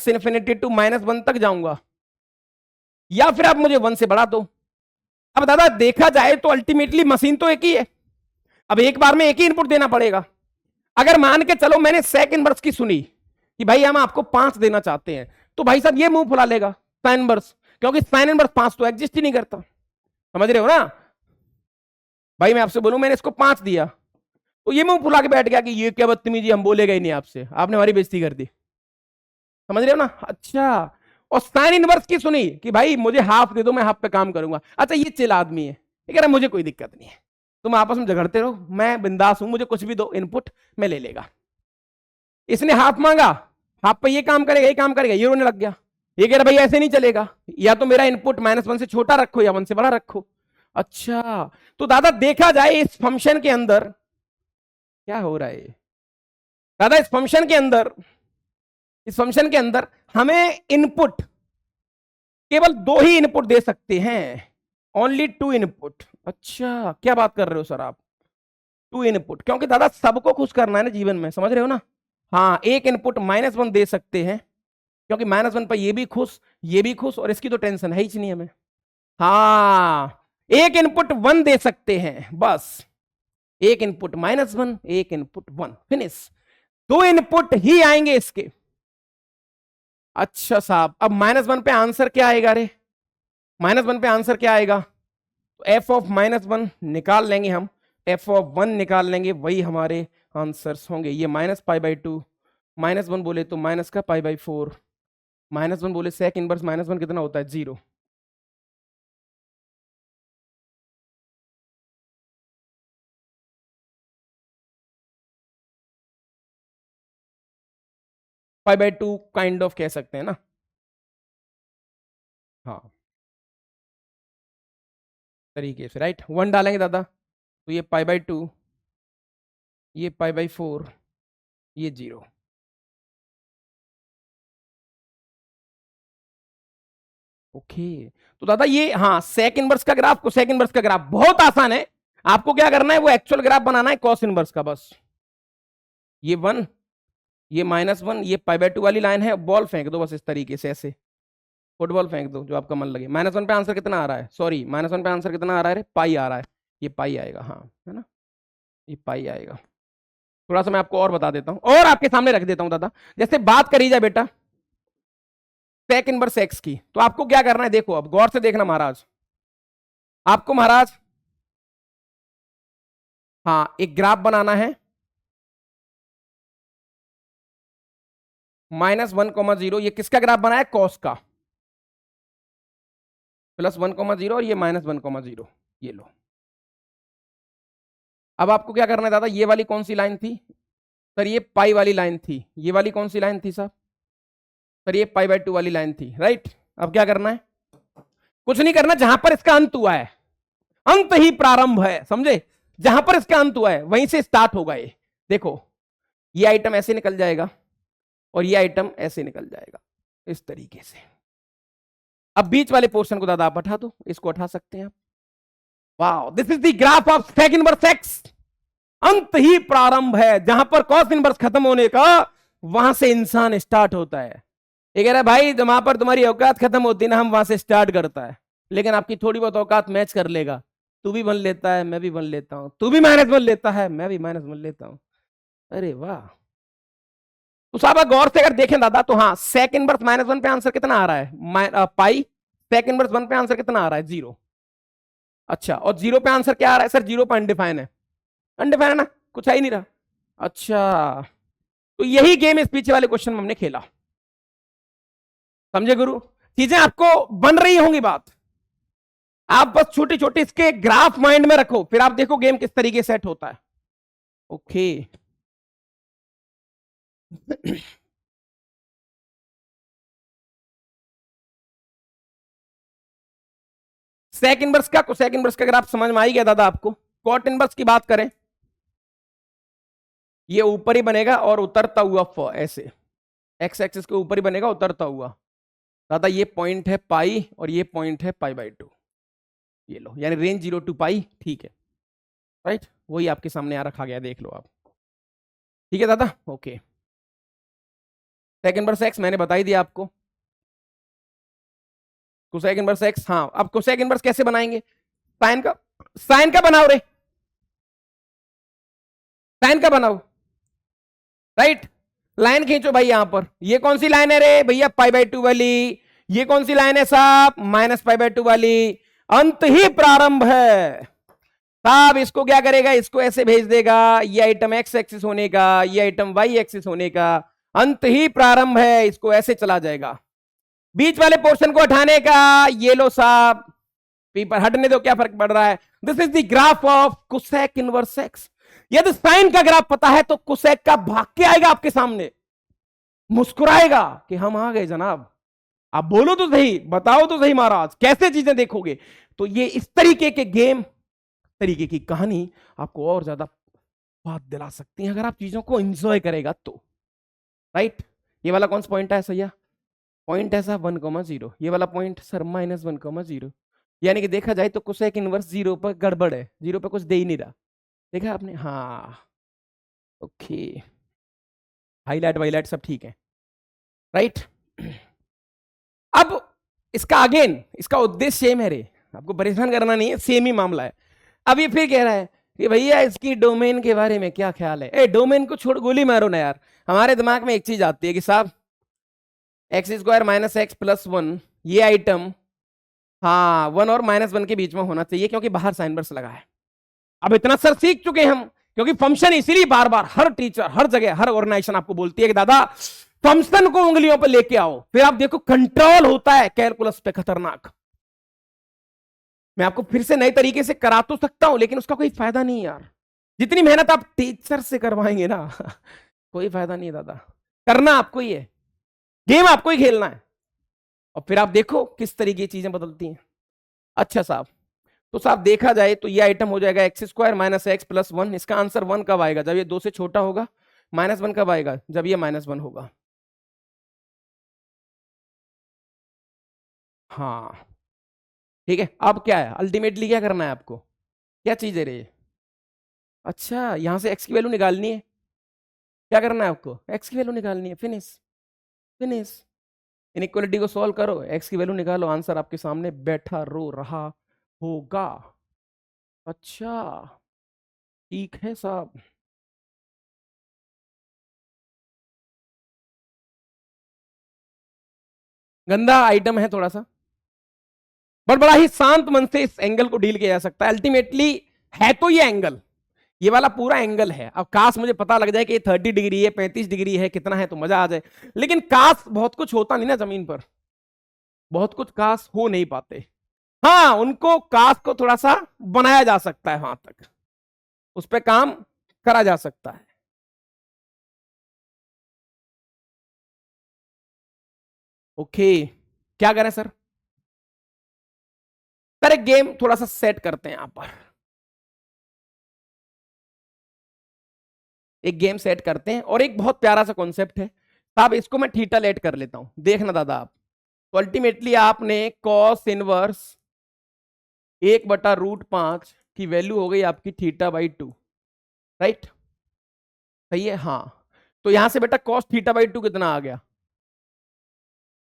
to -1 तक जाऊंगा, या फिर आप मुझे 1 से बढ़ा दो। अब दादा देखा जाए तो अल्टीमेटली मशीन तो एक ही है, अब एक बार में एक ही इनपुट देना पड़ेगा। अगर मान के चलो मैंने सेक इनवर्स की सुनी कि भाई हम आपको 5 देना चाहते हैं, तो भाई साहब ये मुंह फुला लेगा साइन इनवर्स, क्योंकि साइन इनवर्स 5 तो एग्जिस्ट ही नहीं करता। समझ रहे हो ना भाई? मैं आपसे बोलूं मैंने इसको 5 दिया तो ये मुंह फुला के बैठ गया कि ये क्या बदतमीजी, हम बोलेगा ही नहीं आपसे, आपने हमारी बेइज्जती कर दी। समझ रहे हो ना? अच्छा, और साइन इनवर्स की सुनी कि भाई मुझे हाफ दे दो, मैं हाफ पे काम करूंगा। अच्छा ये चिल आदमी है, ये कह रहा मुझे कोई दिक्कत नहीं है, तुम आपस में झगड़ते रहो, मैं बिंदास हूं, मुझे कुछ भी दो इनपुट, मैं ले लेगा। इसने हाफ मांगा, हाफ पे ये काम करेगा, ये काम करेगा, ये रोने लग गया। ये कह रहा भाई ऐसे नहीं चलेगा, या तो मेरा इनपुट -1 से छोटा रखो या 1 से बड़ा रखो। अच्छा तो दादा देखा जाए इस फंक्शन के अंदर क्या हो रहा है दादा, इस फंक्शन के अंदर हमें इनपुट केवल 2 ही इनपुट दे सकते हैं, ओनली 2 इनपुट। अच्छा क्या बात कर रहे हो सर आप, 2 इनपुट, क्योंकि दादा सबको खुश करना है ना जीवन में, समझ रहे हो ना। हाँ एक इनपुट -1 दे सकते हैं, क्योंकि -1 पर ये भी खुश, ये भी खुश, और इसकी तो टेंशन है ही नहीं हमें। हाँ एक इनपुट 1 दे सकते हैं बस, एक इनपुट -1, एक इनपुट 1, फिनिश। 2 इनपुट ही आएंगे इसके। अच्छा साहब अब -1 पे आंसर क्या आएगा रे, -1 पे आंसर क्या आएगा, तो f ऑफ -1 निकाल लेंगे हम, f ऑफ 1 निकाल लेंगे, वही हमारे आंसर्स होंगे। ये -π/2, -1 बोले तो माइनस का π/4, -1 बोले सेक इनवर्स -1 कितना होता है 0। π/2 काइंड ऑफ कह सकते हैं ना। हाँ तरीके से राइट, 1 डालेंगे दादा तो ये π/2, ये π/4, ये 0। ओके तो दादा ये हाँ सेक इनवर्स का ग्राफ, कोसेक इनवर्स का ग्राफ बहुत आसान है, आपको क्या करना है वो एक्चुअल ग्राफ बनाना है कॉस इनवर्स का बस। ये 1, ये -1, ये π/2 वाली लाइन है, बॉल फेंक दो बस इस तरीके से, ऐसे फुटबॉल फेंक दो जो आपका मन लगे। -1 पे आंसर कितना आ रहा है, सॉरी -1 पे आंसर कितना आ रहा है, पाई आ रहा है, ये पाई आएगा, हाँ है ना, ये पाई आएगा। थोड़ा सा मैं आपको और बता देता हूं, और आपके सामने रख देता हूं दादा। जैसे बात करी जाए बेटा सेक इनवर्स एक्स की, तो आपको क्या करना है, देखो अब गौर से देखना महाराज, आपको महाराज हाँ एक ग्राफ बनाना है, -1,0, ये किसका ग्राफ बना है, कॉस का, +1,0 और ये -1,0, ये लो। अब आपको क्या करना है दादा, ये वाली कौन सी लाइन थी सर, ये पाई वाली लाइन थी, ये वाली कौन सी लाइन थी साहब सर, ये π/2 वाली लाइन थी, राइट। अब क्या करना है, कुछ नहीं करना, जहां पर इसका अंत हुआ है, अंत ही प्रारंभ है, समझे, जहां पर इसका अंत हुआ है वहीं से स्टार्ट होगा ये। देखो ये आइटम ऐसे निकल जाएगा और ये आइटम ऐसे निकल जाएगा इस तरीके से। अब बीच वाले पोर्शन को दादा आप हटा दो, इसको हटा सकते हैं आप। Wow this is the graph of sec inverse x, अंत ही प्रारंभ है, जहां पर कॉस इनवर्स खत्म होने का वहां से इंसान स्टार्ट होता है। ये कह रहा है भाई वहां पर तुम्हारी औकात खत्म होती है ना, हम वहां से स्टार्ट करता है, लेकिन आपकी थोड़ी बहुत औकात मैच कर लेगा, तू भी बन लेता है मैं भी बन लेता हूं, तू भी -1 लेता है मैं भी -1 लेता हूं। अरे वाह, तो साहब गौर से अगर देखें दादा तो हाँ सेक इनवर्स -1 पे आंसर कितना आ रहा है पाई, सेक इनवर्स 1 पे आंसर कितना आ रहा है 0। अच्छा और 0 पे आंसर क्या आ रहा है सर, 0 पे अनडिफाइन है, अनडिफाइन है ना, कुछ है ही नहीं रहा। अच्छा तो यही गेम इस पीछे वाले क्वेश्चन में हमने खेला, समझे गुरु, चीजें आपको बन रही होंगी बात, आप बस छोटे छोटे इसके ग्राफ माइंड में रखो, फिर आप देखो गेम किस तरीके सेट होता है। ओके सेक इनवर्स का कोसेक इनवर्स का ग्राफ समझ में आ ही गया दादा आपको। कॉट इनवर्स की बात करें, ये ऊपर ही बनेगा और उतरता हुआ ऐसे, एक्स एक्सिस के ऊपर ही बनेगा उतरता हुआ दादा, ये पॉइंट है पाई और ये पॉइंट है π/2, ये लो, यानी रेंज 0 to पाई, ठीक है राइट, वही आपके सामने आ रखा गया, देख लो आप, ठीक है दादा। ओके सेक इनवर्स एक्स मैंने बता ही दिया आपको, कोसेक इनवर्स एक्स, हाँ अब कोसेक इनवर्स कैसे बनाएंगे, साइन का बनाओ रे, साइन का बनाओ, राइट, लाइन खींचो भाई यहां पर, ये कौन सी लाइन है रे भैया π/2 वाली, ये कौन सी लाइन है साहब -π/2 वाली, अंत ही प्रारंभ है साहब। इसको क्या करेगा, इसको ऐसे भेज देगा, ये आइटम एक्स एक्सिस होने का, ये आइटम वाई एक्सिस होने का, अंत ही प्रारंभ है, इसको ऐसे चला जाएगा, बीच वाले पोर्शन को हटाने का। ये लो साहब, पेपर हटने दो, क्या फर्क पड़ रहा है। This is the graph of cosec inverse x. यदि साइन का ग्राफ पता है तो कोसेक का भाग के आएगा आपके सामने, मुस्कुराएगा कि हम आ गए जनाब। आप बोलो तो सही, बताओ तो सही महाराज, कैसे चीजें देखोगे। तो ये इस तरीके के गेम, तरीके की कहानी आपको और ज्यादा बात दिला सकती है अगर आप चीजों को एंजॉय करेगा तो। राइट, ये वाला कौन सा पॉइंट है सैया? पॉइंट है साहब 1,0। ये वाला पॉइंट सर -1,0। यानी कि देखा जाए तो कोसेक इनवर्स 0 पर गड़बड़ है, 0 पर कुछ दे ही नहीं रहा। देखा आपने? हाँ, ओके, हाईलाइट वाईलाइट सब ठीक है। राइट, अब इसका अगेन, इसका उद्देश्य सेम है रे, आपको परेशान करना नहीं है, सेम ही मामला है। अब ये फिर कह रहा है कि भैया इसकी डोमेन के बारे में क्या ख्याल है। ए डोमेन को छोड़, गोली मारो ना यार। हमारे दिमाग में एक चीज आती है कि साहब x² - x+1 ये आइटम, हाँ 1 और -1 के बीच में होना चाहिए क्योंकि बाहर साइन वर्स लगा है। अब इतना सर सीख चुके हम, क्योंकि फंक्शन इसीलिए बार बार हर टीचर, हर जगह, हर ऑर्गेनाइजेशन आपको बोलती है कि दादा फंक्शन को उंगलियों पर लेके आओ, फिर आप देखो कंट्रोल होता है कैलकुलस पे खतरनाक। मैं आपको फिर से नए तरीके से करा तो सकता हूं, लेकिन उसका कोई फायदा नहीं यार। जितनी मेहनत आप टीचर से करवाएंगे ना कोई फायदा नहीं दादा। करना आपको ही है, गेम आपको ही खेलना है, और फिर आप देखो किस तरीके की चीजें बदलती हैं। अच्छा साहब, तो साहब देखा जाए तो ये आइटम हो जाएगा x² - x+1। इसका आंसर 1 कब आएगा? जब ये 2 से छोटा होगा। -1 कब आएगा? जब ये -1 होगा। हाँ ठीक है, अब क्या है अल्टीमेटली, क्या करना है आपको? क्या चीज है रे? अच्छा, यहां से x की वैल्यू निकालनी है। क्या करना है आपको? x की वैल्यू निकालनी है, फिनिश। फिनिश, इनइक्वालिटी को सॉल्व करो, x की वैल्यू निकालो, आंसर आपके सामने बैठा रो रहा होगा। अच्छा, ठीक है साहब। गंदा आइटम है थोड़ा सा, बट बड़ा ही शांत मन से इस एंगल को डील किया जा सकता है। अल्टीमेटली है तो ये एंगल, ये वाला पूरा एंगल है। अब काश मुझे पता लग जाए कि 30 डिग्री है, 35 डिग्री है, कितना है तो मजा आ जाए। लेकिन काश बहुत कुछ होता नहीं ना जमीन पर, बहुत कुछ काश हो नहीं पाते। हाँ, उनको काश को थोड़ा सा बनाया जा सकता है, वहां तक उस पर काम करा जा सकता है। ओके, क्या करें सर? सर एक गेम थोड़ा सा सेट करते हैं यहां पर, एक गेम सेट करते हैं, और एक बहुत प्यारा सा कॉन्सेप्ट है साहब, इसको मैं थीटा लेट कर लेता हूं, देखना दादा आप। तो अल्टीमेटली आपने कॉस इनवर्स 1/√5 की वैल्यू हो गई आपकी θ/2। राइट, सही है? हाँ, तो यहां से बेटा कॉस θ/2 कितना आ गया?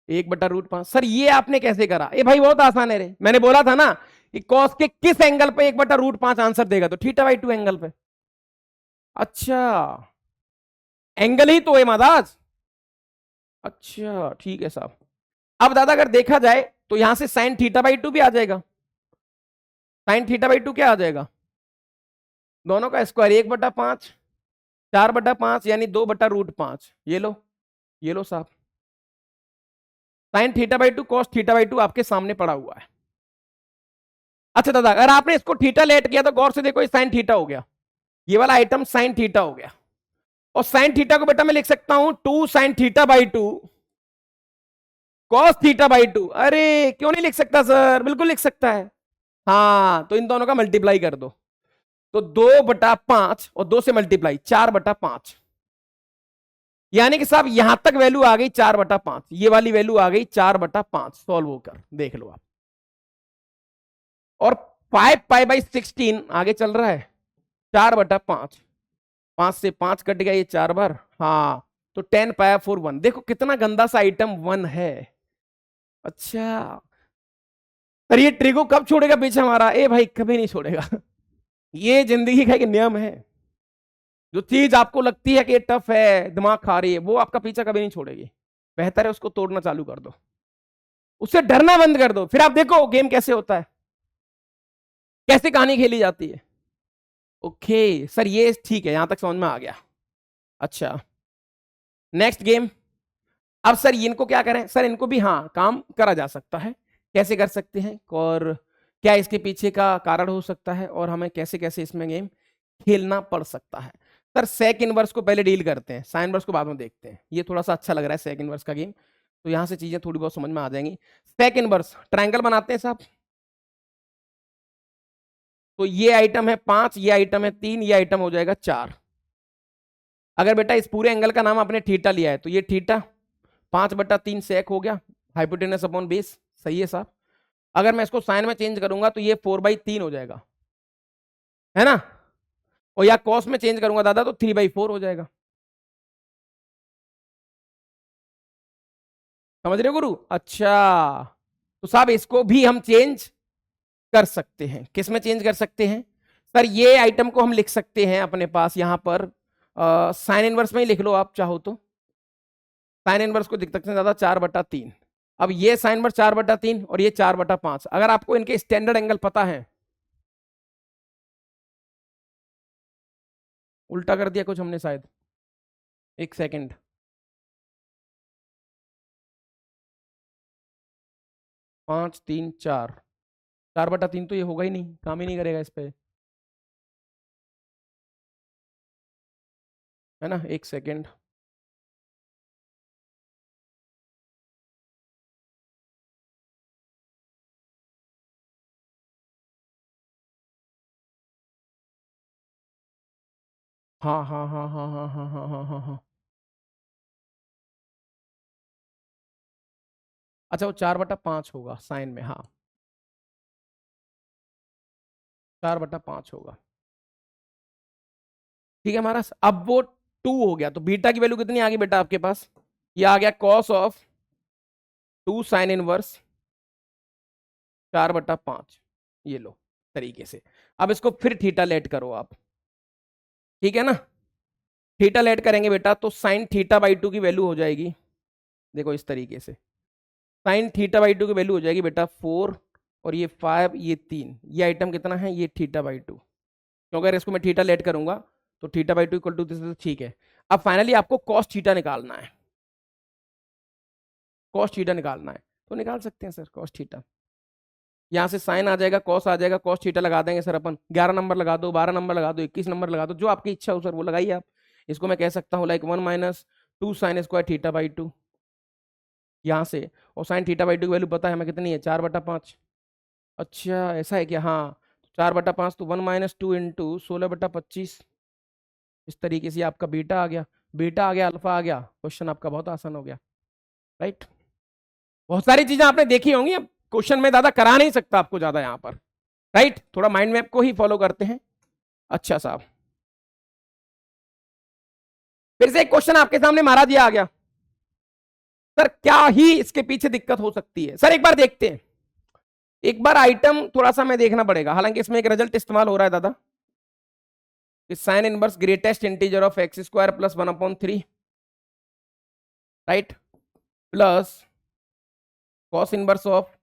1/√5। सर ये आपने कैसे करा? ए भाई बहुत आसान है रे, मैंने बोला था ना कि कॉस के किस एंगल पे 1/√5 आंसर देगा, तो θ/2 एंगल पे। अच्छा, एंगल ही तो है महाराज। अच्छा ठीक है साहब। अब दादा अगर देखा जाए तो यहां से साइन θ/2 भी आ जाएगा। साइन θ/2 क्या आ जाएगा? दोनों का स्क्वायर, 1/5, 4/5 यानी 2/√5। ये लो साहब, साइन θ/2 कॉस θ/2 आपके सामने पड़ा हुआ है। अच्छा दादा, अगर आपने इसको थीटा लेट किया तो गौर से देखो, ये साइन थीटा हो गया, ये वाला आइटम साइन थीटा हो गया। और साइन थीटा को बेटा मैं लिख सकता हूं 2 sin θ/2 cos θ/2। अरे क्यों नहीं लिख सकता सर? बिल्कुल लिख सकता है। हाँ, तो इन दोनों का मल्टीप्लाई कर दो, तो 2/5 और 2 से मल्टीप्लाई 4/5, यानी कि साहब यहां तक वैल्यू आ गई 4/5, ये वाली वैल्यू आ गई 4/5। सॉल्व होकर देख लो आप, और 5π/16 आगे चल रहा है, 4/5, 5 से 5 कट गया, ये 4 बार। हाँ, तो 10π/1। देखो कितना गंदा सा आइटम 1 है। अच्छा सर, ये ट्रिगो कब छोड़ेगा पीछे हमारा? ए भाई कभी नहीं छोड़ेगा ये जिंदगी का एक नियम है, जो चीज आपको लगती है कि ये टफ है, दिमाग खा रही है, वो आपका पीछा कभी नहीं छोड़ेगी। बेहतर है उसको तोड़ना चालू कर दो, उससे डरना बंद कर दो, फिर आप देखो गेम कैसे होता है, कैसे कहानी खेली जाती है। ओके सर, ये ठीक है, यहां तक समझ में आ गया। अच्छा, नेक्स्ट गेम। अब सर इनको क्या करें? सर इनको भी हाँ काम करा जा सकता है। कैसे कर सकते हैं और क्या इसके पीछे का कारण हो सकता है और हमें कैसे कैसे इसमें गेम खेलना पड़ सकता है। सर सेक इनवर्स को पहले डील करते हैं, साइन इनवर्स को बाद में देखते हैं। ये थोड़ा सा अच्छा लग रहा है सेक इनवर्स का गेम, तो यहां से चीजें थोड़ी बहुत समझ में आ जाएंगी। सेक इनवर्स ट्रायंगल बनाते हैं साहब। तो ये आइटम है 5, ये आइटम है 3, ये आइटम हो जाएगा 4। अगर बेटा इस पूरे एंगल का नाम आपने थीटा लिया है तो ये थीटा 5/3 सेक हो गया, हाइपोटेनस अपॉन बेस। सही है साहब। अगर मैं इसको साइन में चेंज करूंगा तो ये 4/3 हो जाएगा, है ना। और या कॉस में चेंज करूंगा दादा तो 3/4 हो जाएगा। समझ रहे हो गुरु? अच्छा, तो साहब इसको भी हम चेंज कर सकते हैं। किस में चेंज कर सकते हैं? सर ये आइटम को हम लिख सकते हैं अपने पास यहां पर साइन इनवर्स में ही लिख लो आप चाहो तो। साइन इनवर्स को लिख सकते हैं दादा 4/3। अब ये साइन इनवर्स 4/3 और ये 4/5। अगर आपको इनके स्टैंडर्ड एंगल पता है, उल्टा कर दिया कुछ हमने शायद, एक सेकंड। 5 3 4, 4/3 तो ये होगा ही नहीं, काम ही नहीं करेगा इस पे, है ना। एक सेकंड। हाँ हाँ हाँ हाँ हाँ हाँ हाँ हाँ हाँ हाँ। अच्छा वो 4/5 होगा साइन में, हाँ 4/5 होगा। ठीक है महाराज। अब वो 2 हो गया तो बीटा की वैल्यू कितनी आ गई बेटा आपके पास? ये आ गया कॉस ऑफ 2 साइन इनवर्स 4/5। ये लो तरीके से। अब इसको फिर थीटा लेट करो आप, ठीक है ना। थीटा लेट करेंगे बेटा तो साइन θ/2 की वैल्यू हो जाएगी, देखो इस तरीके से। साइन θ/2 की वैल्यू हो जाएगी बेटा 4, और ये 5, ये 3, ये आइटम कितना है? ये θ/2। क्योंकि अगर इसको मैं थीटा लेट करूंगा तो θ/2 इक्वल टू दिस, ठीक है। अब फाइनली आपको कॉस थीटा निकालना है, कॉस थीटा निकालना है तो निकाल सकते हैं सर कॉस थीटा। यहाँ से साइन आ जाएगा, कॉस आ जाएगा, कॉस थीटा लगा देंगे सर अपन। 11 नंबर लगा दो, 12 नंबर लगा दो, 21 नंबर लगा दो, जो आपकी इच्छा हो सर वो लगाइए आप। इसको मैं कह सकता हूँ लाइक 1 - 2 साइन स्क्वायर θ/2 यहाँ से। और साइन θ/2 की वैल्यू पता है हमें कितनी है? 4/5। अच्छा ऐसा है क्या? हाँ 4/5 तो 1 - 2 इंटू 16/25। इस तरीके से आपका बीटा आ गया, बीटा आ गया, अल्फा आ गया। क्वेश्चन आपका बहुत आसान हो गया, राइट। बहुत सारी चीजें आपने देखी होंगी, अब क्वेश्चन में ज्यादा करा नहीं सकता आपको ज्यादा यहाँ पर, राइट। थोड़ा माइंड मैप को ही फॉलो करते हैं। अच्छा साहब, फिर से एक क्वेश्चन आपके सामने महाराज ये आ गया। सर क्या ही इसके पीछे दिक्कत हो सकती है? सर एक बार देखते हैं, एक बार आइटम थोड़ा सा मैं देखना पड़ेगा। हालांकि इसमें एक रिजल्ट इस्तेमाल हो रहा है दादा, sine inverse greatest integer of x² + 1/3, right, plus cos inverse of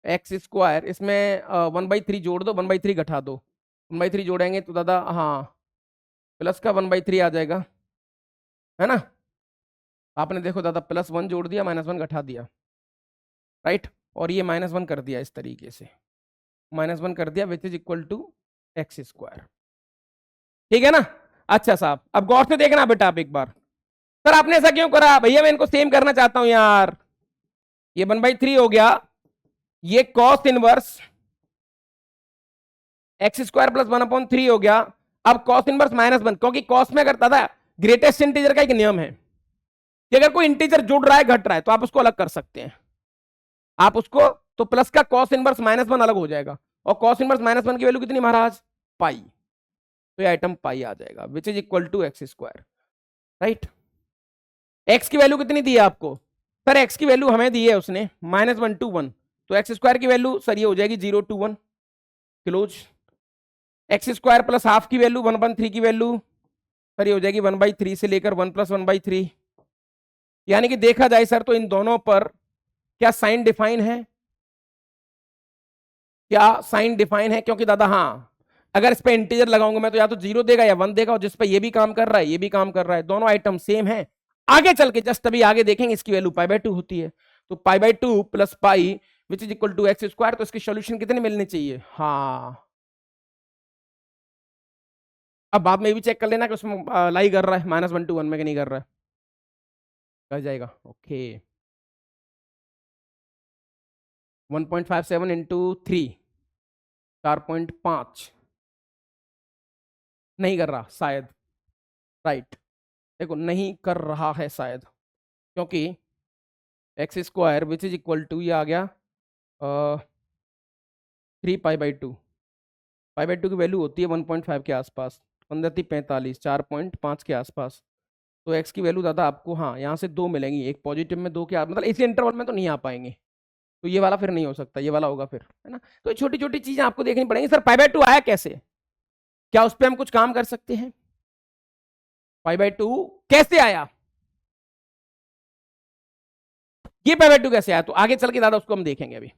x²। इसमें 1/3 जोड़ दो, 1/3 घटा दो। 1/3 जोड़ेंगे तो दादा हाँ प्लस का 1/3 आ जाएगा, है ना। आपने देखो दादा +1 जोड़ दिया, -1 घटा दिया, राइट। और ये -1 कर दिया, इस तरीके से -1 कर दिया, विच इज इक्वल टू x²। ठीक है ना। अच्छा साहब, अब गौर से देखना बेटा आप एक बार। सर आपने ऐसा क्यों करा? भैया मैं इनको सेम करना चाहता हूं यार। ये 1/3 हो गया, ये कॉस इनवर्स x² + 1/3 हो गया। अब कॉस इनवर्स -1, क्योंकि कॉस में अगर दादा ग्रेटेस्ट इंटीजर का एक नियम है कि अगर कोई इंटीजर जुड़ रहा है घट रहा है तो आप उसको अलग कर सकते हैं। आप उसको तो प्लस का कॉस इनवर्स -1 अलग हो जाएगा, और कॉस इनवर्स -1 की वैल्यू कितनी महाराज? पाई। तो ये आइटम पाई आ जाएगा, which is equal to x², right. x की वैल्यू कितनी दी है आपको? सर x की वैल्यू हमें दी है उसने -1 to 1, तो x² की वैल्यू सर ये हो जाएगी 0 to 1 क्लोज। x² + हाफ की वैल्यू 1/3 की वैल्यू सर ये हो जाएगी 1/3 से लेकर 1 + 1/3। यानी कि देखा जाए सर तो इन दोनों पर क्या साइन डिफाइन है? क्या साइन डिफाइन है? क्योंकि दादा हाँ अगर इस पे इंटीजर लगाऊंगा मैं तो या तो 0 देगा या 1 देगा, और जिस पे ये भी काम कर रहा है ये भी काम कर रहा है, दोनों आइटम सेम है। आगे चल के जस्ट अभी आगे देखेंगे इसकी वैल्यू पाई बाय 2 होती है, तो pi by 2 plus pi which is equal to x square, तो इसके सॉल्यूशन कितने मिलने चाहिए? हाँ, अब बाद में भी चेक कर लेना कि उसमें लाई कर रहा है -1 to 1 में कि नहीं कर रहा है, कर जाएगा। ओके 1.57 इंटू 3 4.5 नहीं कर रहा शायद, राइट, देखो नहीं कर रहा है शायद, क्योंकि x square which is equal to ये आ गया 3 पाई बाई 2, पाई बाई 2 की वैल्यू होती है 1.5 के आसपास, 15×3 = 45, 4.5 के आसपास, तो एक्स की वैल्यू दादा आपको हाँ यहाँ से 2 मिलेंगी, एक पॉजिटिव में 2 के मतलब इसी इंटरवल में तो नहीं आ पाएंगे, तो ये वाला फिर नहीं हो सकता, ये वाला होगा फिर, है ना। तो छोटी छोटी चीजें आपको देखनी पड़ेंगी। सर पाई बाई 2 आया कैसे, क्या उस पर हम कुछ काम कर सकते हैं? पाई बाई 2 कैसे आया, ये पाई बाई 2 कैसे आया, तो आगे चल के दादा उसको हम देखेंगे, अभी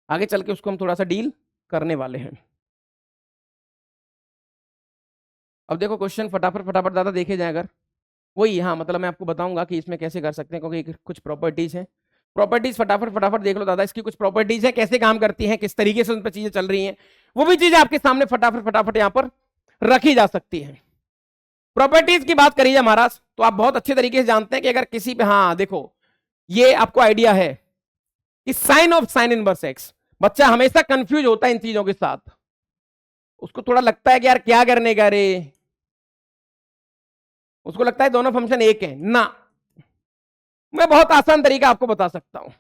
आगे चल के उसको हम थोड़ा सा डील करने वाले हैं। अब देखो क्वेश्चन फटाफट फटाफट दादा देखे जाए, अगर वही हाँ मतलब मैं आपको बताऊंगा कि इसमें कैसे कर सकते हैं, क्योंकि कुछ प्रॉपर्टीज हैं, प्रॉपर्टीज फटाफट फटाफट देख लो दादा, इसकी कुछ प्रॉपर्टीज है, कैसे काम करती हैं, किस तरीके से उन पर चीजें चल रही हैं, वो भी चीजें आपके सामने फटाफट फटाफट यहाँ पर रखी जा सकती है। प्रॉपर्टीज की बात करिए महाराज, तो आप बहुत अच्छे तरीके से जानते हैं कि अगर किसी पे, हाँ देखो ये आपको आइडिया है कि sine of sine inverse x, बच्चा हमेशा कंफ्यूज होता है इन चीजों के साथ, उसको थोड़ा लगता है कि यार क्या करने का रे, उसको लगता है दोनों फंक्शन एक है ना। मैं बहुत आसान तरीका आपको बता सकता हूं,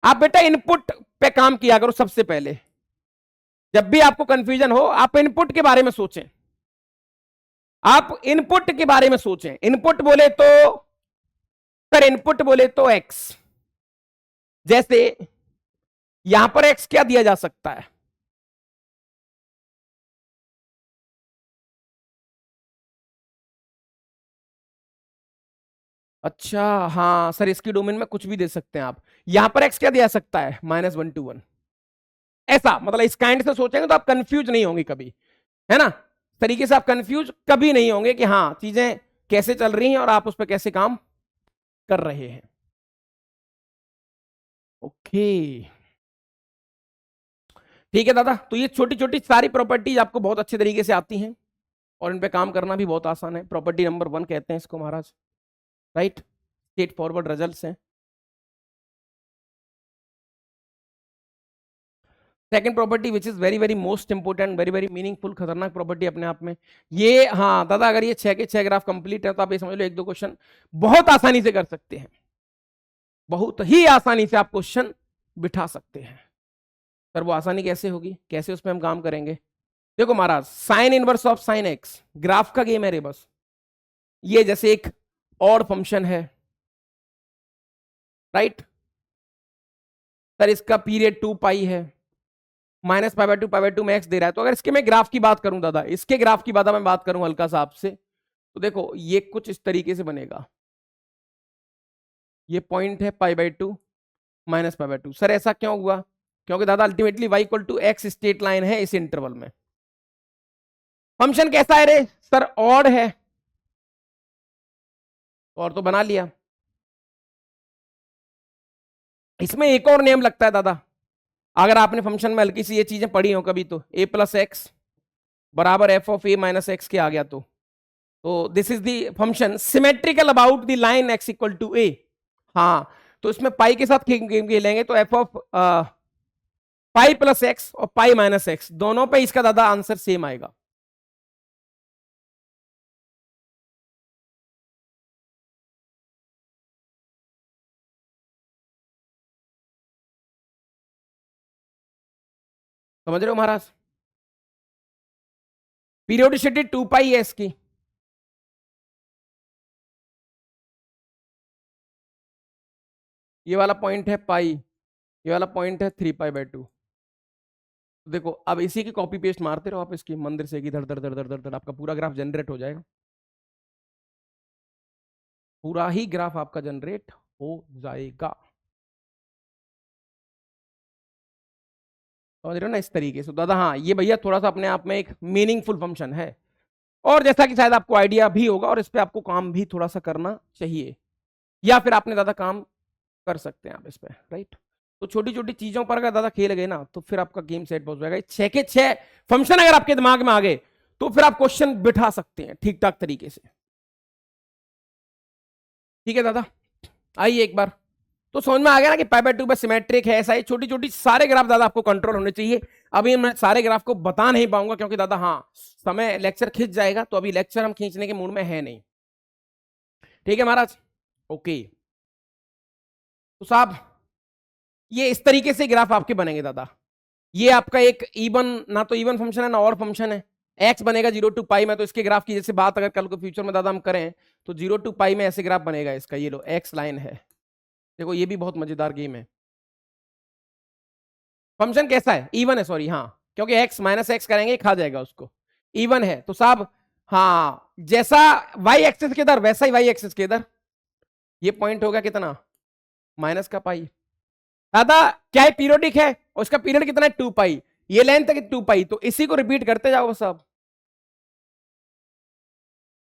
आप बेटा इनपुट पे काम किया करो सबसे पहले, जब भी आपको कंफ्यूजन हो आप इनपुट के बारे में सोचें, आप इनपुट के बारे में सोचें, इनपुट बोले तो सर, इनपुट बोले तो एक्स, जैसे यहां पर एक्स क्या दिया जा सकता है, अच्छा हाँ सर इसकी डोमेन में कुछ भी दे सकते हैं आप, यहां पर एक्स क्या दिया सकता है -1 to 1, ऐसा मतलब इस काइंड से सोचेंगे तो आप कंफ्यूज नहीं होंगे कभी, है ना, तरीके से आप कंफ्यूज कभी नहीं होंगे कि हाँ चीजें कैसे चल रही हैं और आप उस पर कैसे काम कर रहे हैं। ओके ठीक है दादा, तो ये छोटी छोटी सारी प्रॉपर्टीज आपको बहुत अच्छे तरीके से आती हैं और इन पे काम करना भी बहुत आसान है, प्रॉपर्टी नंबर 1 कहते हैं इसको महाराज, राइट, स्ट्रेट फॉरवर्ड रिजल्ट्स हैं। Second property which is very very most important, very very meaningful, खतरनाक प्रॉपर्टी अपने आप में, ये हाँ दादा अगर ये 6 के 6 ग्राफ कंप्लीट है तो आप ये समझ लो 1-2 क्वेश्चन बहुत आसानी से कर सकते हैं, बहुत ही आसानी से आप क्वेश्चन बिठा सकते हैं। सर वो आसानी कैसे होगी, कैसे उसमें हम काम करेंगे, देखो महाराज sine inverse of sine x graph का गेम है रे बस, ये जैसे एक और फंक्शन है, राइट, सर इसका पीरियड 2 पाई है, -π/2 में एक्स दे रहा है, तो अगर इसके मैं ग्राफ की बात करूं दादा, इसके ग्राफ की बात मैं बात करूं हल्का सा आपसे, तो देखो ये कुछ इस तरीके से बनेगा, ये पॉइंट है π/2 -π/2, सर ऐसा क्यों हुआ, क्योंकि दादा अल्टीमेटली y=x स्ट्रेट लाइन है इस इंटरवल में, फंक्शन कैसा है रे सर, ऑड है, और तो बना लिया, इसमें एक और नेम लगता है दादा, अगर आपने फंक्शन में हल्की सी ये चीजें पढ़ी हो कभी, तो a+x बराबर f(a - x) के आ गया, तो this is the function symmetrical about the line x = a, हाँ तो इसमें पाई के साथ गेम खेलेंगे तो f(π+x) और π-x दोनों पे इसका दादा आंसर सेम आएगा, समझ रहे हो महाराज, पीरियोडिसिटी 2 पाई है इसकी, ये वाला पॉइंट है पाई, ये वाला पॉइंट है 3π/2, देखो अब इसी की कॉपी पेस्ट मारते रहो आप इसकी मंदिर से, धड़ धड़ धड़ धड़ धड़ धड़ आपका पूरा ग्राफ जनरेट हो जाएगा, पूरा ही ग्राफ आपका जनरेट हो जाएगा, समझ रहे हो ना, इस तरीके से दादा, हाँ ये भैया थोड़ा सा अपने आप में एक मीनिंगफुल फंक्शन है, और जैसा कि शायद आपको आइडिया भी होगा और इस पे आपको काम भी थोड़ा सा करना चाहिए, या फिर आपने ज्यादा काम कर सकते हैं आप इस पे, राइट। तो छोटी छोटी चीजों पर अगर ज्यादा खेल गए ना तो फिर आपका गेम सेट हो जाएगा। 6 के 6 फंक्शन अगर आपके दिमाग में आ गए तो फिर आप क्वेश्चन बिठा सकते हैं ठीक ठाक तरीके से। ठीक है दादा, आइए एक बार तो समझ में आ गया ना कि पाई बाय 2 सिमेट्रिक है, ऐसा ही छोटी छोटी सारे ग्राफ दादा आपको कंट्रोल होने चाहिए। अभी मैं सारे ग्राफ को बता नहीं पाऊंगा क्योंकि दादा हाँ समय लेक्चर खींच जाएगा, तो अभी लेक्चर हम खींचने के मूड में है नहीं। ठीक है महाराज, ओके। तो साहब ये इस तरीके से ग्राफ आपके बनेंगे दादा। ये आपका एक इवन, ना तो इवन फंक्शन है ना और फंक्शन है। एक्स बनेगा 0 to पाई में, तो इसके ग्राफ की जैसे बात अगर कल को फ्यूचर में दादा हम करें तो 0 to पाई में ऐसे ग्राफ बनेगा इसका। ये लो एक्स लाइन है, देखो ये भी बहुत मजेदार गेम है। फंक्शन कैसा है? इवन है, सॉरी हाँ, क्योंकि एक्स माइनस एक्स करेंगे खा जाएगा उसको। इवन है तो साहब हाँ जैसा वाई एक्सिस के इधर वैसा ही वाई एक्सिस के इधर। ये पॉइंट होगा कितना? माइनस का पाई। दादा क्या है? पीरियोडिक है और उसका पीरियड कितना है? 2 पाई। ये लेंथ है 2 पाई, तो इसी को रिपीट करते जाओ साहब,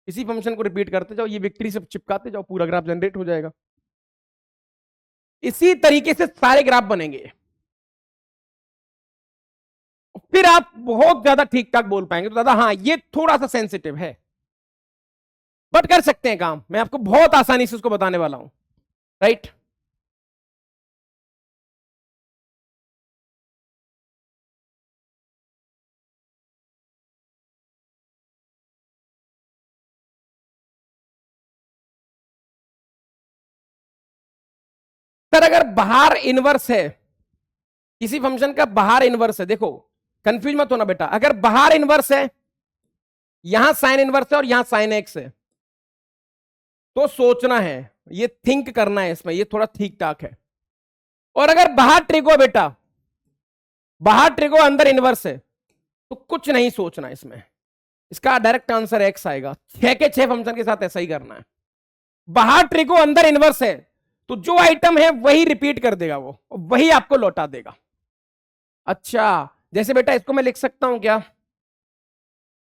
इसी फंक्शन को रिपीट करते जाओ, ये विक्ट्री से चिपकाते जाओ, पूरा ग्राफ जनरेट हो जाएगा। इसी तरीके से सारे ग्राफ बनेंगे, फिर आप बहुत ज्यादा ठीक ठाक बोल पाएंगे। तो दादा हाँ ये थोड़ा सा सेंसिटिव है, बट कर सकते हैं काम। मैं आपको बहुत आसानी से उसको बताने वाला हूं, राइट। सर अगर बाहर इनवर्स है, किसी फंक्शन का बाहर इनवर्स है, देखो कंफ्यूज मत होना बेटा, अगर बाहर इनवर्स है, यहां साइन इनवर्स है और यहां साइन एक्स है, तो सोचना है, ये थिंक करना है इसमें, ये थोड़ा ठीक ठाक है। और अगर बाहर ट्रिको बेटा, बाहर ट्रिको अंदर इनवर्स है, तो कुछ नहीं सोचना इसमें, इसका डायरेक्ट आंसर एक्स आएगा। 6 के 6 फंक्शन के साथ ऐसा ही करना है। बाहर ट्रिको अंदर इनवर्स है, तो जो आइटम है वही रिपीट कर देगा, वो वही आपको लौटा देगा। अच्छा जैसे बेटा इसको मैं लिख सकता हूं क्या?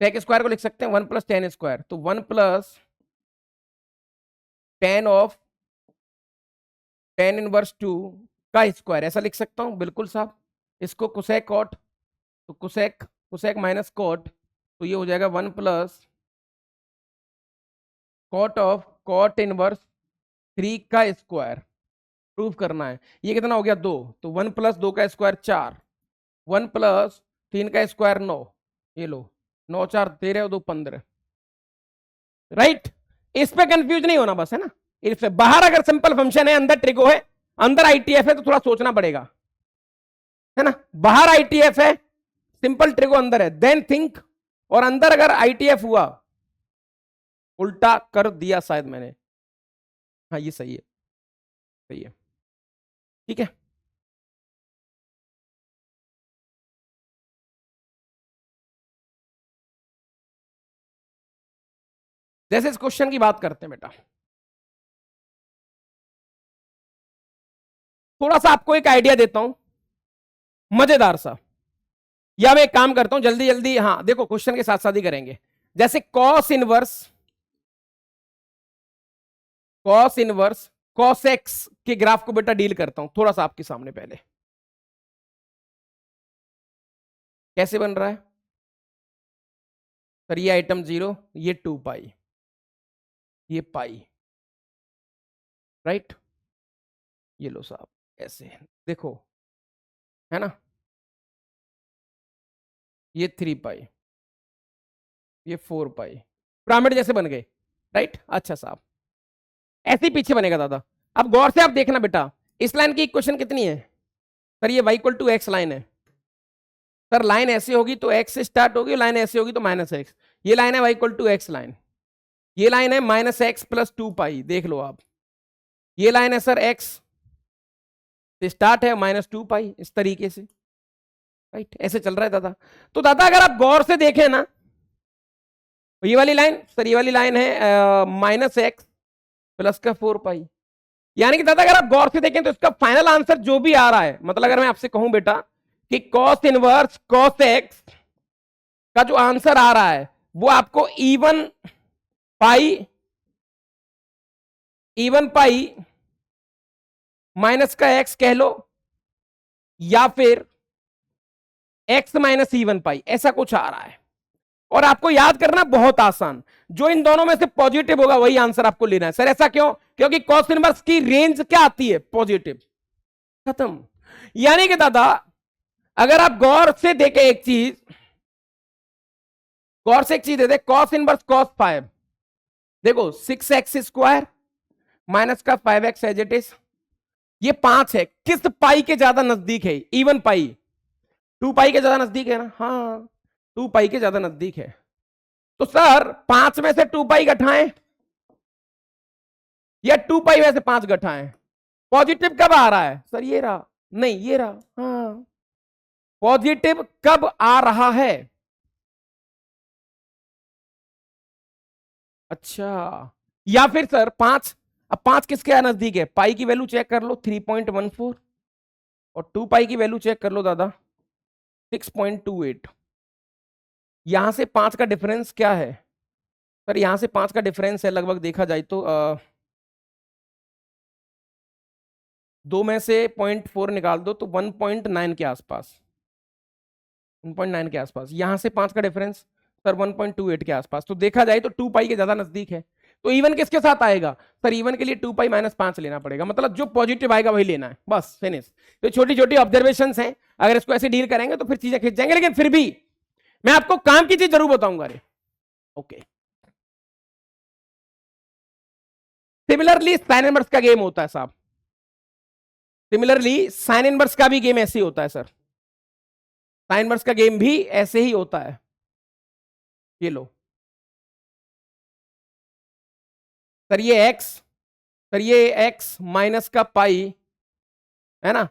टेक स्क्वायर को लिख सकते हैं 1 + tan स्क्वायर, तो 1 + tan ऑफ tan इनवर्स 2 का स्क्वायर, ऐसा लिख सकता हूं बिल्कुल साहब। इसको कोसेक कॉट, तो कोसेक कोसेक माइनस कॉट, तो ये हो जाएगा 1 + कॉट ऑफ कॉट इनवर्स 3 का स्क्वायर। प्रूफ करना है, ये कितना हो गया 2, तो 1 + 2 का स्क्वायर 4, 1 + 3 का स्क्वायर 9, ये लो 9 4 13 और 2 15, राइट। इस पे कंफ्यूज नहीं होना बस, है ना। इससे बाहर अगर सिंपल फंक्शन है, अंदर ट्रिको है, अंदर आईटीएफ है, तो थोड़ा सोचना पड़ेगा, है ना। बाहर आईटीएफ है, सिंपल ट्रिको अंदर है, देन थिंक। और अंदर अगर आईटीएफ हुआ, उल्टा कर दिया शायद मैंने, हाँ ये सही है, सही है, ठीक है। जैसे इस क्वेश्चन की बात करते हैं बेटा, थोड़ा सा आपको एक आइडिया देता हूं मजेदार सा, या मैं एक काम करता हूं जल्दी जल्दी, हाँ देखो क्वेश्चन के साथ साथ ही करेंगे। जैसे कॉस इनवर्स कॉस एक्स के ग्राफ को बेटा डील करता हूं थोड़ा सा आपके सामने। पहले कैसे बन रहा है सर? ये आइटम 0, ये 2 पाई, ये पाई, राइट। ये लो साहब ऐसे देखो, है ना, ये 3 पाई, ये 4 पाई, पिरामिड जैसे बन गए, राइट। अच्छा साहब ऐसे ही पीछे बनेगा दादा। अब गौर से आप देखना बेटा, इस लाइन की इक्वेशन कितनी है सर? ये y = x लाइन है सर। लाइन ऐसे होगी तो x से स्टार्ट होगी, लाइन ऐसे होगी तो -x। ये लाइन है y = x लाइन, ये लाइन है -x + 2 पाई, देख लो आप। ये लाइन है सर x से स्टार्ट है -2 पाई, इस तरीके से, राइट। ऐसे चल रहा है दादा। तो दादा अगर आप गौर से देखें ना, तो ये वाली लाइन सर, ये वाली लाइन है -x + 4 पाई। यानी कि दादा अगर आप गौर से देखें तो इसका फाइनल आंसर जो भी आ रहा है, मतलब अगर मैं आपसे कहूं बेटा कि cos इनवर्स cos x का जो आंसर आ रहा है वो आपको इवन पाई माइनस का एक्स कह लो, या फिर एक्स माइनस इवन पाई, ऐसा कुछ आ रहा है। और आपको याद करना बहुत आसान, जो इन दोनों में से पॉजिटिव होगा वही आंसर आपको लेना है। सर ऐसा क्यों? क्योंकि कॉस इनवर्स की रेंज क्या आती है? पॉजिटिव। खत्म। यानी कि दादा अगर आप गौर से देखें एक चीज, गौर से एक चीज दे दे, कॉस इनवर्स कॉस 5, देखो 6x² माइनस का 5x एज इट इज, ये 5 है, किस पाई के ज्यादा नजदीक है? इवन पाई। 2 पाई के ज्यादा नजदीक है ना? हाँ 2 पाई के ज्यादा नजदीक है। तो सर 5 में से 2 पाई घटाएं या 2 पाई में से 5 घटाएं? पॉजिटिव कब आ रहा है सर? ये रहा, नहीं ये रहा। हाँ पॉजिटिव कब आ रहा है? अच्छा, या फिर सर 5, अब 5 किसके नजदीक है? पाई की वैल्यू चेक कर लो 3.14, और 2 पाई की वैल्यू चेक कर लो दादा 6.28। यहां से 5 का डिफरेंस क्या है सर? यहां से 5 का डिफरेंस है लगभग देखा जाए तो 2 में से 0.4 निकाल दो तो 1.9 के आसपास, 1.9 के आसपास। यहां से 5 का डिफरेंस सर 1.28 के आसपास। तो देखा जाए तो 2 पाई के ज्यादा नजदीक है। तो इवन किसके साथ आएगा सर? इवन के लिए 2 पाई माइनस 5 लेना पड़ेगा, मतलब जो पॉजिटिव आएगा वही लेना है, बस फिनिश। तो छोटी छोटी ऑब्जर्वेशंस हैं, अगर इसको ऐसे डील करेंगे तो फिर चीजें खिंच जाएंगे, लेकिन फिर भी मैं आपको काम की चीज जरूर बताऊंगा। अरे ओके, सिमिलरली साइन इनवर्स का गेम होता है साहब, सिमिलरली साइन इनवर्स का भी गेम ऐसे ही होता है सर, साइन इनवर्स का गेम भी ऐसे ही होता है। ये लो सर, ये एक्स, सर ये एक्स माइनस का पाई है ना,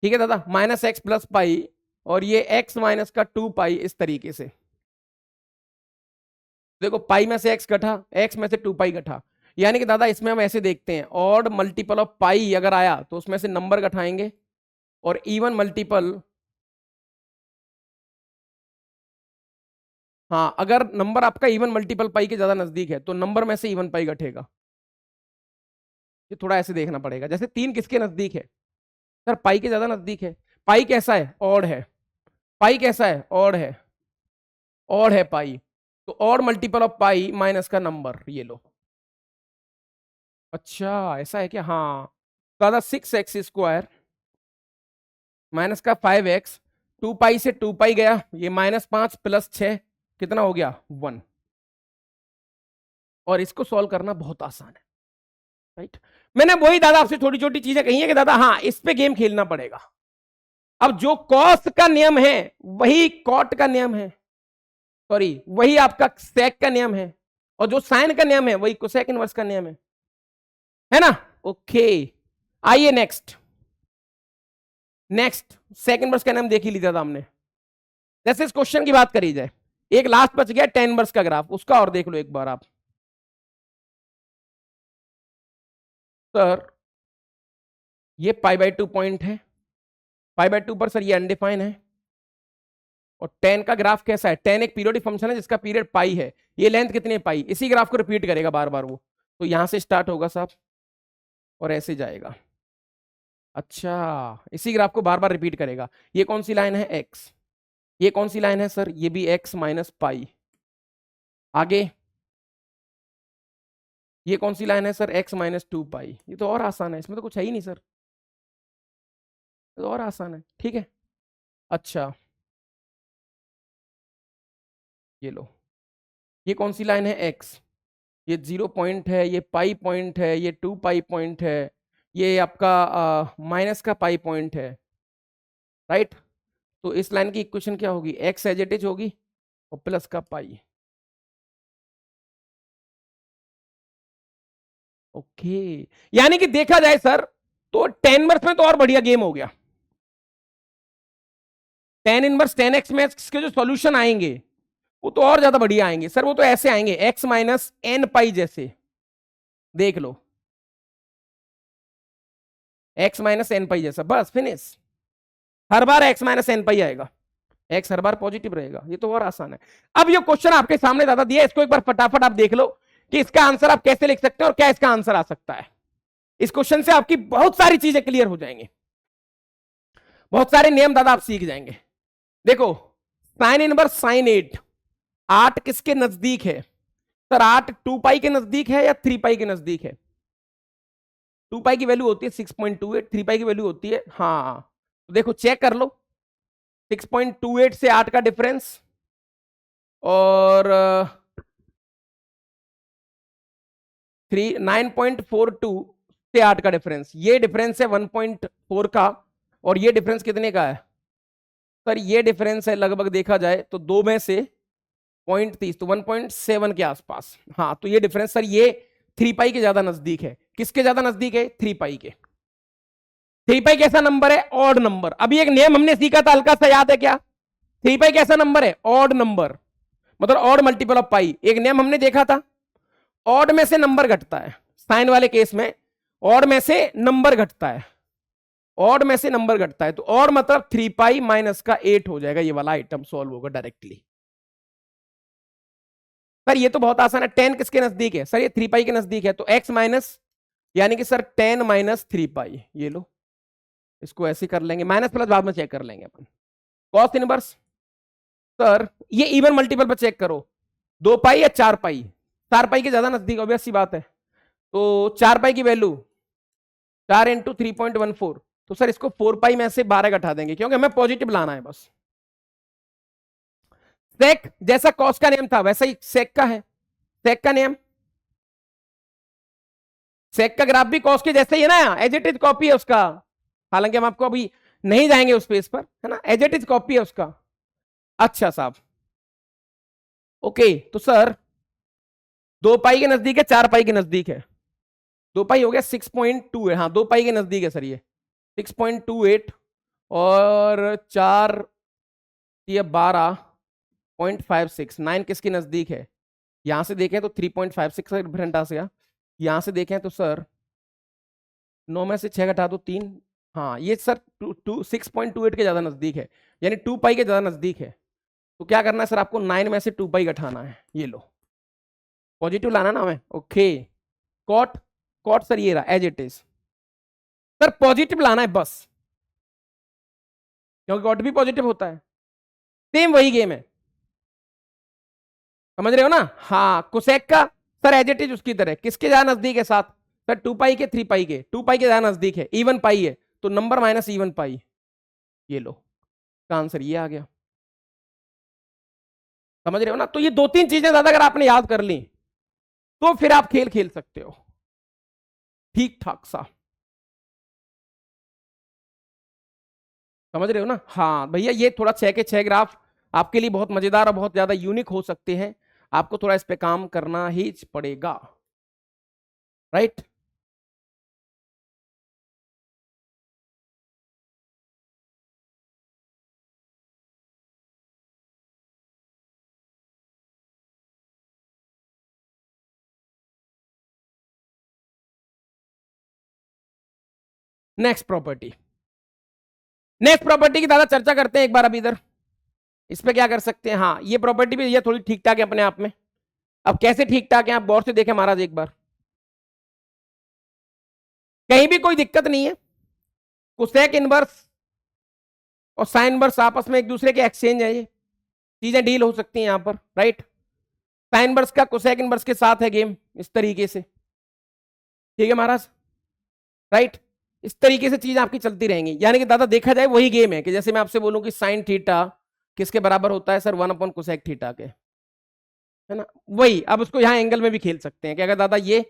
ठीक है दादा, माइनस एक्स प्लस पाई, और ये एक्स माइनस का 2 पाई, इस तरीके से। देखो पाई में से एक्स घटा, एक्स में से 2 पाई घटा, यानी कि दादा इसमें हम ऐसे देखते हैं, ऑड मल्टीपल ऑफ पाई अगर आया तो उसमें से नंबर घटाएंगे, और इवन मल्टीपल, हाँ अगर नंबर आपका इवन मल्टीपल पाई के ज्यादा नजदीक है तो नंबर में से इवन पाई घटेगा। ये थोड़ा ऐसे देखना पड़ेगा, जैसे 3 किसके नजदीक है सर? पाई के ज्यादा नजदीक है। पाई कैसा है? ऑड है। पाई कैसा है? ऑड है। ऑड है पाई, तो odd multiple of pi minus का नंबर, ये लो। अच्छा ऐसा है क्या? हाँ दादा 6x² माइनस का 5x, 2 पाई से 2 पाई गया, ये -5 प्लस 6 कितना हो गया? 1। और इसको सॉल्व करना बहुत आसान है, राइट? मैंने वही दादा आपसे छोटी छोटी चीजें कही है कि दादा हाँ इस पे गेम खेलना पड़ेगा। अब जो कॉस का नियम है वही कॉट का नियम है, सॉरी वही आपका सेक का नियम है, और जो साइन का नियम है वही कोसेक इनवर्स का नियम है ना? ओके आइए नेक्स्ट, नेक्स्ट सेक इनवर्स का नियम देख ही लिया था हमने। जैसे इस क्वेश्चन की बात करी जाए, एक लास्ट बच गया tan इनवर्स का ग्राफ, उसका और देख लो एक बार आप। सर ये π/2 पॉइंट है, π/2 पर सर ये अनडिफाइन है, और tan का ग्राफ कैसा है? tan एक पीरियोडिक फंक्शन है जिसका पीरियड पाई है, ये लेंथ कितनी है? पाई। इसी ग्राफ को रिपीट करेगा बार बार वो, तो यहां से स्टार्ट होगा साहब और ऐसे जाएगा। अच्छा इसी ग्राफ को बार बार रिपीट करेगा। ये कौन सी लाइन है? एक्स। ये कौन सी लाइन है सर? ये भी एक्स माइनस पाई। आगे ये कौन सी लाइन है सर? एक्स माइनस 2 पाई। ये तो और आसान है, इसमें तो कुछ है ही नहीं सर, ये तो और आसान है, ठीक है। अच्छा ये लो, ये कौन सी लाइन है? एक्स, ये 0 पॉइंट है, ये पाई पॉइंट है, ये 2 पाई पॉइंट है, ये आपका माइनस का पाई पॉइंट है, राइट? तो इस लाइन की इक्वेशन क्या होगी? एक्स एज इट इज होगी और प्लस का पाई। ओके, यानी कि देखा जाए सर तो tan इनवर्स में तो और बढ़िया गेम हो गया। tan इनवर्स tan x में इसके जो सॉल्यूशन आएंगे वो तो और ज्यादा बढ़िया आएंगे सर, वो तो ऐसे आएंगे x माइनस एन पाई जैसे, देख लो x माइनस एन पाई जैसा, बस फिनिश। हर बार x माइनस एन पाई आएगा, एक्स हर बार पॉजिटिव रहेगा, ये तो और आसान है। अब ये क्वेश्चन आपके सामने दादा दिया, इसको एक बार फटाफट आप देख लो कि इसका आंसर आप कैसे लिख सकते हैं और क्या इसका आंसर आ सकता है। इस क्वेश्चन से आपकी बहुत सारी चीजें क्लियर हो जाएंगी, बहुत सारे नियम दादा आप सीख जाएंगे। देखो साइन इनवर्स साइन 8, 8 किसके नजदीक है सर? 8 2 पाई के नजदीक है या 3 पाई के नजदीक है? 2 पाई की वैल्यू होती है 6.28, 3 पाई की वैल्यू होती है, हाँ तो देखो चेक कर लो, 6.28 से 8 का डिफरेंस और 9.42 से 8 का डिफरेंस, ये डिफरेंस है 1.4 का, और ये डिफरेंस कितने का है सर? ये डिफरेंस है लगभग देखा जाए तो 2 में से 0.30, तो 1.7 के आसपास। हाँ तो ये डिफरेंस सर ये 3 पाई के ज्यादा नजदीक है। किसके ज्यादा नजदीक है? 3 पाई के। 3 पाई कैसा नंबर है? Odd number. अभी एक नियम हमने सीखा था हल्का सा, याद है क्या? 3 पाई कैसा नंबर है? ऑड नंबर, मतलब ऑड मल्टीपल ऑफ पाई। एक नियम हमने देखा था, ऑड में से नंबर घटता है, साइन वाले केस में ऑड में से नंबर घटता है, ऑड में से नंबर घटता है, तो ऑड मतलब 3 पाई माइनस का 8 हो जाएगा, ये वाला आइटम सॉल्व होगा डायरेक्टली। सर ये तो बहुत आसान है, 10 किसके नजदीक है सर? ये 3 पाई के नजदीक है, तो x माइनस, यानी कि सर 10 माइनस 3 पाई, ये लो इसको ऐसे कर लेंगे, माइनस प्लस बाद में चेक कर लेंगे अपन। कॉस इनवर्स सर ये इवन मल्टीपल पर चेक करो, 2 पाई या 4 पाई? 4 पाई के ज्यादा नजदीक, ऑब्वियस सी बात है, तो 4 पाई की वैल्यू 4 इंटू 3.14, तो सर इसको 4 पाई में से 12 घटा देंगे क्योंकि हमें पॉजिटिव लाना है बस। सेक जैसा कॉस का नियम था वैसा ही सेक का है, सेक का नियम, सेक का ग्राफ भी कॉस के जैसे ही है ना, एज इट इज कॉपी है उसका, हालांकि हम आपको अभी नहीं जाएंगे उस पेज पर, है ना, एज इट इज कॉपी है उसका। अच्छा साहब, ओके तो सर 2 पाई के नजदीक है, 4 पाई के नजदीक है, 2 पाई हो गया 6.28, हाँ 2 पाई के नजदीक है सर ये 6.28, और 4 ये 12.56, 9 किसके नजदीक है? यहां से देखें तो 3.56 का डिफरेंट आ गया, यहां से देखें तो सर 9 में से 6 घटा दो 3, हाँ ये सर 6.28 के ज्यादा नजदीक है, यानी 2 पाई के ज्यादा नजदीक है। तो क्या करना है सर? आपको 9 में से 2 पाई घटाना है, ये लो पॉजिटिव लाना ना हमें, ओके। कॉट, कॉट सर ये रहा as it is, sir positive लाना है बस, क्योंकि कॉट भी पॉजिटिव होता है, सेम वही गेम है, समझ रहे हो ना? हाँ कोसेक का सर एज इट इज उसकी तरह, किसके ज्यादा नजदीक है साथ सर? 2 पाई के, 3 पाई के, 2 पाई के ज्यादा नजदीक है, इवन पाई है तो नंबर माइनस इवन पाई, ये लो का आंसर ये आ गया, समझ रहे हो ना? तो ये 2-3 चीजें ज्यादा अगर आपने याद कर ली तो फिर आप खेल खेल सकते हो ठीक ठाक सा, समझ रहे हो ना? हाँ भैया ये थोड़ा 6 के 6 ग्राफ आपके लिए बहुत मजेदार और बहुत ज्यादा यूनिक हो सकते हैं, आपको थोड़ा इस पे काम करना ही पड़ेगा, right? Next property, next property की दादा चर्चा करते हैं एक बार अभी इधर, इस पे क्या कर सकते हैं? हाँ ये प्रॉपर्टी भी ये थोड़ी ठीक ठाक है अपने आप में, अब कैसे ठीक ठाक है आप गौर से देखें महाराज एक बार, कहीं भी कोई दिक्कत नहीं है, कोसेक इनवर्स और साइन इनवर्स आपस में एक दूसरे के एक्सचेंज है, ये चीजें डील हो सकती हैं यहां पर, राइट? साइन इनवर्स का कोसेक इनवर्स के साथ है गेम इस तरीके से, ठीक है महाराज, राइट? इस तरीके से चीज आपकी चलती रहेंगी, यानी कि दादा देखा जाए वही गेम है कि जैसे मैं आपसे बोलूं कि साइन थीटा किसके बराबर होता है सर? 1 अपॉन कोसेक थीटा के, है ना? वही अब उसको यहाँ एंगल में भी खेल सकते हैं कि अगर दादा ये,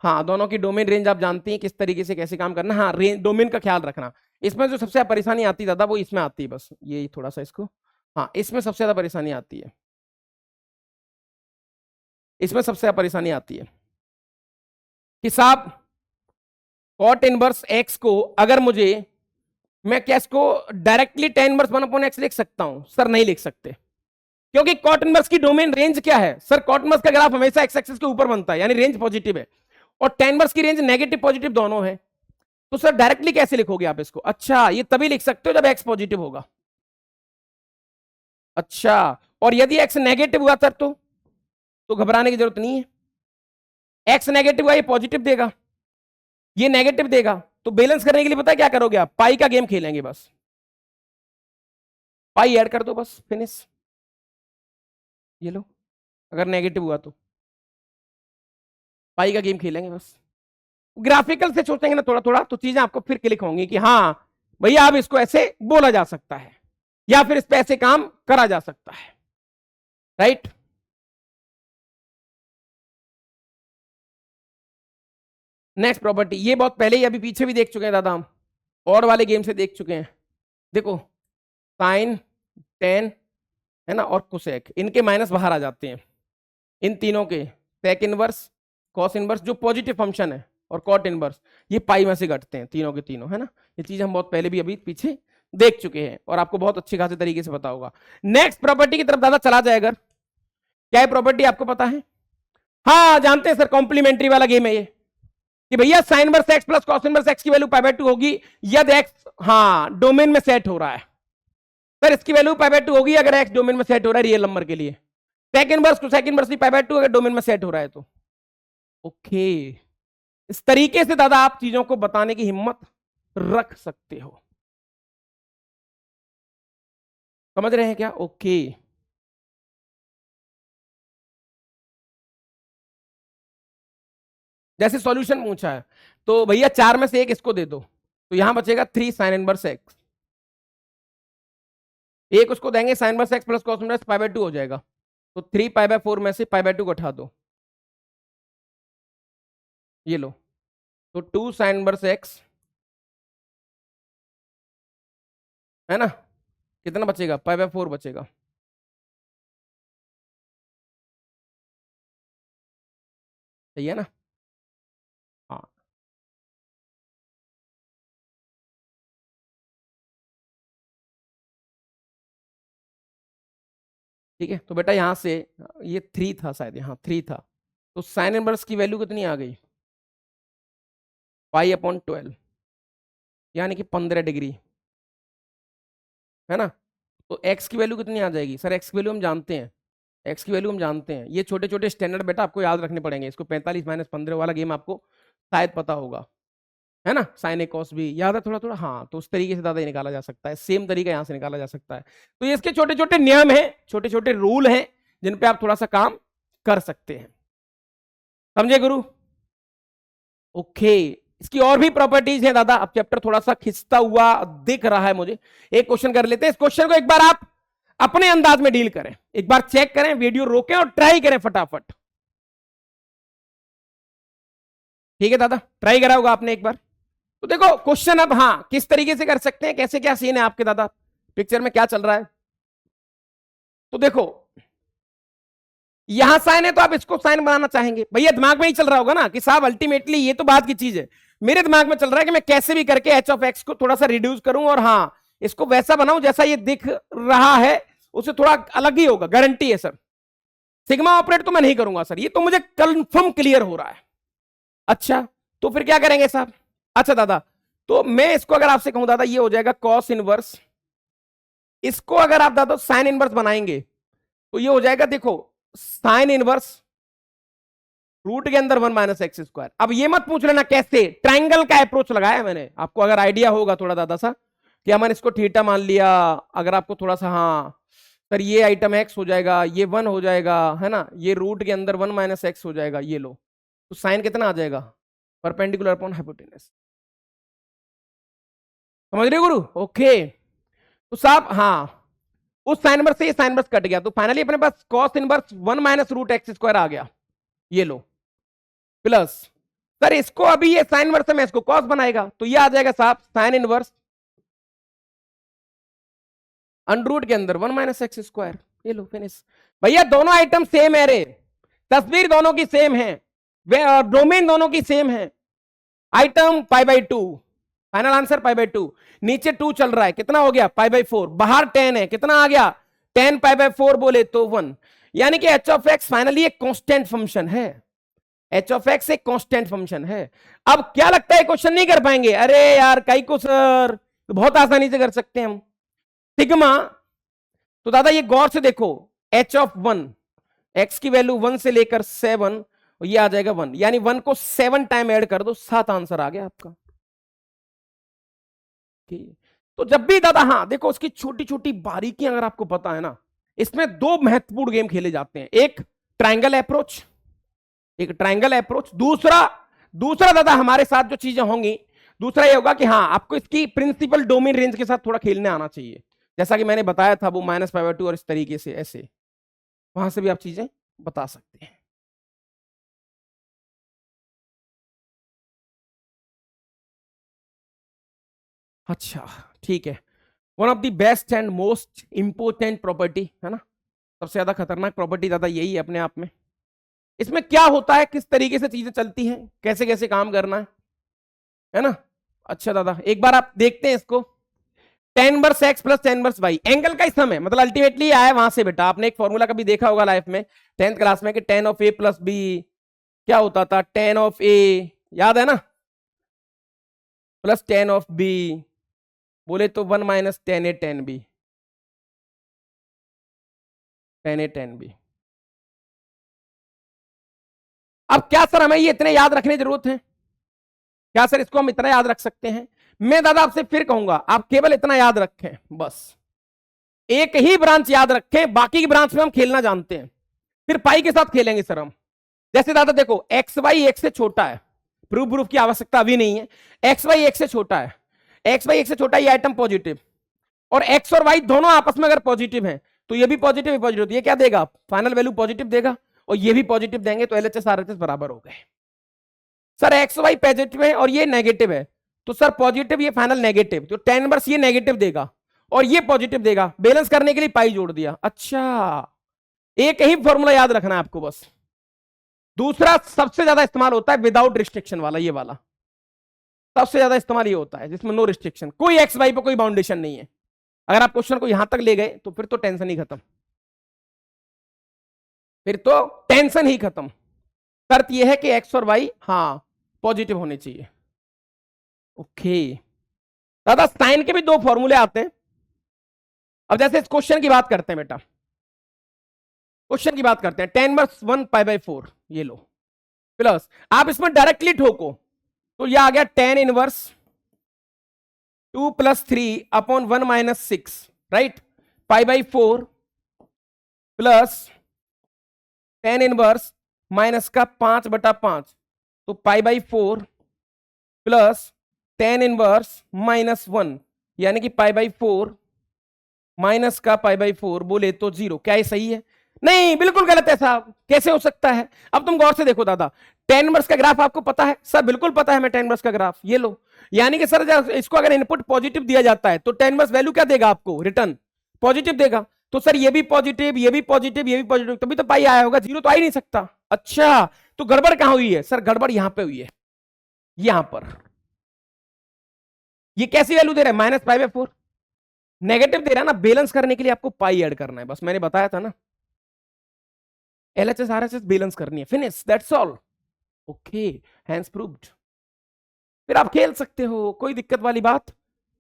हाँ दोनों की डोमेन रेंज आप जानती हैं किस तरीके से कैसे काम करना, हाँ रेंज डोमेन का ख्याल रखना, इसमें जो सबसे ज्यादा परेशानी आती है दादा वो इसमें आती है, बस ये थोड़ा सा इसको, हाँ इसमें सबसे ज्यादा परेशानी आती है, इसमें सबसे ज्यादा परेशानी आती है कि साहब कॉट इनवर्स एक्स को अगर मुझे, मैं क्या इसको डायरेक्टली टेन इनवर्स 1/x लिख सकता हूं? सर नहीं लिख सकते, क्योंकि कॉट इनवर्स की डोमेन रेंज क्या है सर? कॉट इनवर्स का ग्राफ हमेशा एक्स एक्सिस के ऊपर बनता है, यानी रेंज पॉजिटिव है, और टेन इनवर्स की रेंज नेगेटिव पॉजिटिव दोनों है, तो सर डायरेक्टली कैसे लिखोगे आप इसको? अच्छा ये तभी लिख सकते हो जब एक्स पॉजिटिव होगा, अच्छा, और यदि एक्स नेगेटिव हुआ सर तो घबराने की जरूरत नहीं है। एक्स नेगेटिव हुआ, ये पॉजिटिव देगा, ये नेगेटिव देगा, तो बैलेंस करने के लिए पता है क्या करोगे आप? पाई का गेम खेलेंगे बस, पाई ऐड कर दो बस, फिनिश। ये लो, अगर नेगेटिव हुआ तो पाई का गेम खेलेंगे बस। ग्राफिकल से सोचेंगे ना थोड़ा थोड़ा, तो चीजें आपको फिर क्लिक होंगी कि हाँ भैया अब इसको ऐसे बोला जा सकता है, या फिर इस पे ऐसे काम करा जा सकता है, राइट। नेक्स्ट प्रॉपर्टी, ये बहुत पहले ही अभी पीछे भी देख चुके हैं दादा हम, और वाले गेम से देख चुके हैं। देखो साइन, टेन, है ना, और कोसेक, इनके माइनस बाहर आ जाते हैं, इन तीनों के सेक इनवर्स, कॉस इनवर्स जो पॉजिटिव फंक्शन है, और कॉट इनवर्स ये पाई में से घटते हैं तीनों के तीनों, है ना। ये चीज हम बहुत पहले भी अभी पीछे देख चुके हैं और आपको बहुत अच्छी खासी तरीके से पता होगा। नेक्स्ट प्रॉपर्टी की तरफ दादा चला जाए अगर, क्या है प्रॉपर्टी आपको पता है? हाँ जानते हैं सर, कॉम्प्लीमेंट्री वाला गेम है ये, कि भैया sign inverse x plus cos inverse x की वैल्यू पाई बाय 2 होगी यदि एक्स, हाँ, डोमेन में सेट हो रहा है। सर इसकी वैल्यू पाई बाय 2 होगी अगर एक्स डोमेन में सेट हो रहा है रियल नंबर के लिए। Sec inverse to sec inverse pi by 2 अगर डोमेन में सेट हो रहा है तो। ओके, इस तरीके से दादा आप चीजों को बताने की हिम्मत रख सकते हो, समझ रहे हैं क्या? ओके, जैसे सॉल्यूशन पूछा है तो भैया 4 में से एक इसको दे दो, तो यहां बचेगा 3 साइन इनवर्स एक्स, एक उसको देंगे sign inverse x plus cos inverse pi by 2 हो जाएगा, तो 3 पाई बाय 4 में से पाई बाय 2 को हटा दो, ये लो, तो 2 साइन इनवर्स एक्स, है ना, कितना बचेगा? पाई बाय 4 बचेगा। सही है ना? हाँ, ठीक है, तो बेटा यहां से ये 3 था शायद, यहाँ 3 था, तो साइन इनवर्स की वैल्यू कितनी आ गई? पाई अपॉन 12, यानी कि 15 डिग्री, है ना। तो x की वैल्यू कितनी आ जाएगी? सर x की वैल्यू हम जानते हैं, x की वैल्यू हम जानते हैं, ये छोटे छोटे स्टैंडर्ड बेटा आपको याद रखने पड़ेंगे, इसको 45 माइनस 15 वाला गेम आपको शायद पता होगा, है ना। साइन ए कॉस भी याद है थोड़ा थोड़ा, हाँ, तो उस तरीके से दादा ये निकाला जा सकता है, सेम तरीका यहां से निकाला जा सकता है। तो ये इसके छोटे छोटे नियम हैं, छोटे छोटे रूल हैं, जिन पे आप थोड़ा सा काम कर सकते हैं, समझे गुरु? ओके, इसकी और भी प्रॉपर्टीज हैं दादा, अब चैप्टर थोड़ा सा खिंचता हुआ दिख रहा है मुझे, एक क्वेश्चन कर लेते हैं। इस क्वेश्चन को एक बार आप अपने अंदाज में डील करें, एक बार चेक करें, वीडियो रोकें और ट्राई करें फटाफट। ठीक है दादा, ट्राई करा होगा आपने एक बार, तो देखो क्वेश्चन अब, हाँ, किस तरीके से कर सकते हैं, कैसे क्या सीन है आपके दादा, पिक्चर में क्या चल रहा है। तो देखो यहां साइन है तो आप इसको साइन बनाना चाहेंगे, भैया दिमाग में ही चल रहा होगा ना कि साहब अल्टीमेटली ये तो बात की चीज है, मेरे दिमाग में चल रहा है कि मैं कैसे भी करके एच ऑफ एक्स को थोड़ा सा रिड्यूस करूं और हाँ इसको वैसा बनाऊं जैसा ये दिख रहा है, उससे थोड़ा अलग ही होगा, गारंटी है सर। सिग्मा ऑपरेट तो मैं नहीं करूंगा सर, ये तो मुझे कंफर्म क्लियर हो रहा है। अच्छा, तो फिर क्या करेंगे साहब? अच्छा दादा, तो मैं इसको अगर आपसे कहूं दादा, ये हो जाएगा कॉस इनवर्स, इसको अगर आप दादा साइन इनवर्स बनाएंगे तो ये हो जाएगा, देखो साइन इनवर्स रूट के अंदर 1 माइनस एक्स स्क्वायर। अब ये मत पूछ लेना कैसे, ट्राइंगल का अप्रोच लगाया मैंने, आपको अगर आइडिया होगा थोड़ा दादा सा कि हमने इसको थीटा मान लिया, अगर आपको थोड़ा सा, हाँ सर ये आइटम एक्स हो जाएगा, ये 1 हो जाएगा, है ना, ये रूट के अंदर 1 माइनस एक्स हो जाएगा, ये लो, तो साइन कितना आ जाएगा? परपेंडिकुलर अपॉन हाइपोटेनस, समझ रहे गुरु? ओके, तो साहब हाँ, उस साइन इनवर्स से ये साइन इनवर्स कट गया, तो फाइनली अपने पास cos inverse 1 minus root x square आ गया, ये लो, प्लस सर इसको अभी ये साइन इनवर्स है, मैं इसको कॉस बनाएगा, तो ये आ जाएगा साहब साइन इनवर्स अंडर के अंदर 1 माइनस एक्स स्क्वायर, ये लो फिनिश। भैया दोनों आइटम सेम है रे, तस्वीर दोनों की सेम है, डोमेन दोनों की सेम है, item pi by 2, final answer pi by 2, नीचे 2 चल रहा है, कितना हो गया? पाई बाय 4, बाहर 10 है, कितना आ गया? 10 पाई बाय 4 बोले तो 1, यानी कि एच ऑफ एक्स फाइनली एक कांस्टेंट फंक्शन है, एच ऑफ एक्स एक कांस्टेंट फंक्शन है। अब क्या लगता है क्वेश्चन नहीं कर पाएंगे? अरे यार कई को सर, तो बहुत आसानी से कर सकते हैं हम। सिग्मा तो दादा ये गौर से देखो, h ऑफ 1, x की वैल्यू 1 से लेकर 7, और ये आ जाएगा 1, यानी 1 को 7 टाइम ऐड कर दो, 7 आंसर आ गया आपका। ठीक, तो जब भी दादा, हाँ देखो उसकी छोटी छोटी बारीकियां अगर आपको पता है ना, इसमें दो महत्वपूर्ण गेम खेले जाते हैं, एक ट्रायंगल अप्रोच, एक ट्रायंगल अप्रोच, दूसरा दूसरा दादा हमारे साथ जो चीजें होंगी, दूसरा ये होगा कि हाँ आपको इसकी प्रिंसिपल डोमेन रेंज के साथ थोड़ा खेलने आना चाहिए, जैसा कि मैंने बताया था वो -π/2 और इस तरीके से, ऐसे वहां से भी आप चीजें बता सकते हैं। अच्छा ठीक है, one of the best and most important property है ना, सबसे ज्यादा खतरनाक प्रॉपर्टी दादा यही है अपने आप में। इसमें क्या होता है, किस तरीके से चीजें चलती हैं, कैसे कैसे काम करना है ना। अच्छा दादा एक बार आप देखते हैं इसको, tan inverse x plus tan inverse y, angle का ही सम है, मतलब अल्टीमेटली आया वहां से बेटा, आपने एक फॉर्मूला कभी देखा होगा लाइफ में 10th क्लास में कि tan of a plus b क्या होता था, tan ऑफ a, याद है ना, प्लस tan ऑफ b, बोले तो 1 minus tan a tan b, tan a tan b। अब क्या सर हमें ये इतने याद रखने की जरूरत है, क्या सर इसको हम इतना याद रख सकते हैं? मैं दादा आपसे फिर कहूंगा आप केवल इतना याद रखें, बस एक ही ब्रांच याद रखें, बाकी की ब्रांच में हम खेलना जानते हैं, फिर पाई के साथ खेलेंगे सर हम। जैसे दादा देखो एक्स वाई एक से छोटा है, प्रूफ की आवश्यकता अभी नहीं है, एक्स वाई एक से छोटा है, एक्स वाई एक से छोटा, ये आइटम पॉजिटिव, और एक्स और वाई दोनों आपस में अगर पॉजिटिव है तो ये भी पॉजिटिव है, पॉजिटिव, ये क्या देगा, फाइनल वैल्यू पॉजिटिव देगा, और ये भी पॉजिटिव देंगे, तो एलएचएस आरएचएस बराबर हो गए। सर एक्स वाई पॉजिटिव है और ये नेगेटिव है, तो सर पॉजिटिव ये फाइनल नेगेटिव, तो tan इनवर्स ये नेगेटिव देगा और ये पॉजिटिव देगा, बैलेंस करने के लिए पाई जोड़ दिया। अच्छा एक ही फॉर्मूला याद रखना है आपको बस। दूसरा सबसे ज्यादा इस्तेमाल होता है विदाउट रिस्ट्रिक्शन वाला, ये वाला सबसे ज्यादा इस्तेमाल ये होता है जिसमें नो रिस्ट्रिक्शन, कोई एक्स वाई पे कोई बाउंडेशन नहीं है। अगर आप क्वेश्चन को यहां तक ले गए तो फिर तो टेंशन ही खत्म, फिर तो टेंशन ही खत्म। शर्त यह है कि एक्स और वाई हाँ पॉजिटिव होने चाहिए। ओके दादा साइन के भी दो फॉर्मूले आते हैं। अब जैसे इस क्वेश्चन की बात करते हैं बेटा, क्वेश्चन की बात करते हैं, tan इनवर्स 1π/4 ये लो, प्लस आप इसमें डायरेक्टली ठोको तो ये आ गया tan inverse 2 + 3 upon 1 - 6, right, π/4 plus tan inverse minus का 5/5, तो π/4 प्लस tan इनवर्स -1, यानी कि π/4 माइनस का π/4, बोले तो 0। क्या ये सही है? नहीं बिल्कुल गलत है साहब, कैसे हो सकता है? अब तुम गौर से देखो दादा, tan इनवर्स का ग्राफ आपको पता है? सर बिल्कुल पता है हमें tan इनवर्स का ग्राफ, ये लो, यानी कि सर इसको अगर इनपुट पॉजिटिव दिया जाता है तो tan इनवर्स वैल्यू क्या देगा आपको, रिटर्न पॉजिटिव देगा, तो सर ये भी पॉजिटिव, ये भी पॉजिटिव, ये भी पॉजिटिव, तभी तो पाई आया होगा, 0 तो आ ही नहीं सकता। अच्छा तो गड़बड़ कहां हुई है? सर गड़बड़ यहां पे हुई है, यहां पर। ये कैसी वैल्यू दे रहा है, -π/4 नेगेटिव दे रहा है ना, बैलेंस करने के लिए आपको पाई ऐड करना है, बस मैंने बताया था ना, एलएचएस आरएचएस बैलेंस करनी है, finish, that's all. Okay hence proved, फिर आप खेल सकते हो, कोई दिक्कत वाली बात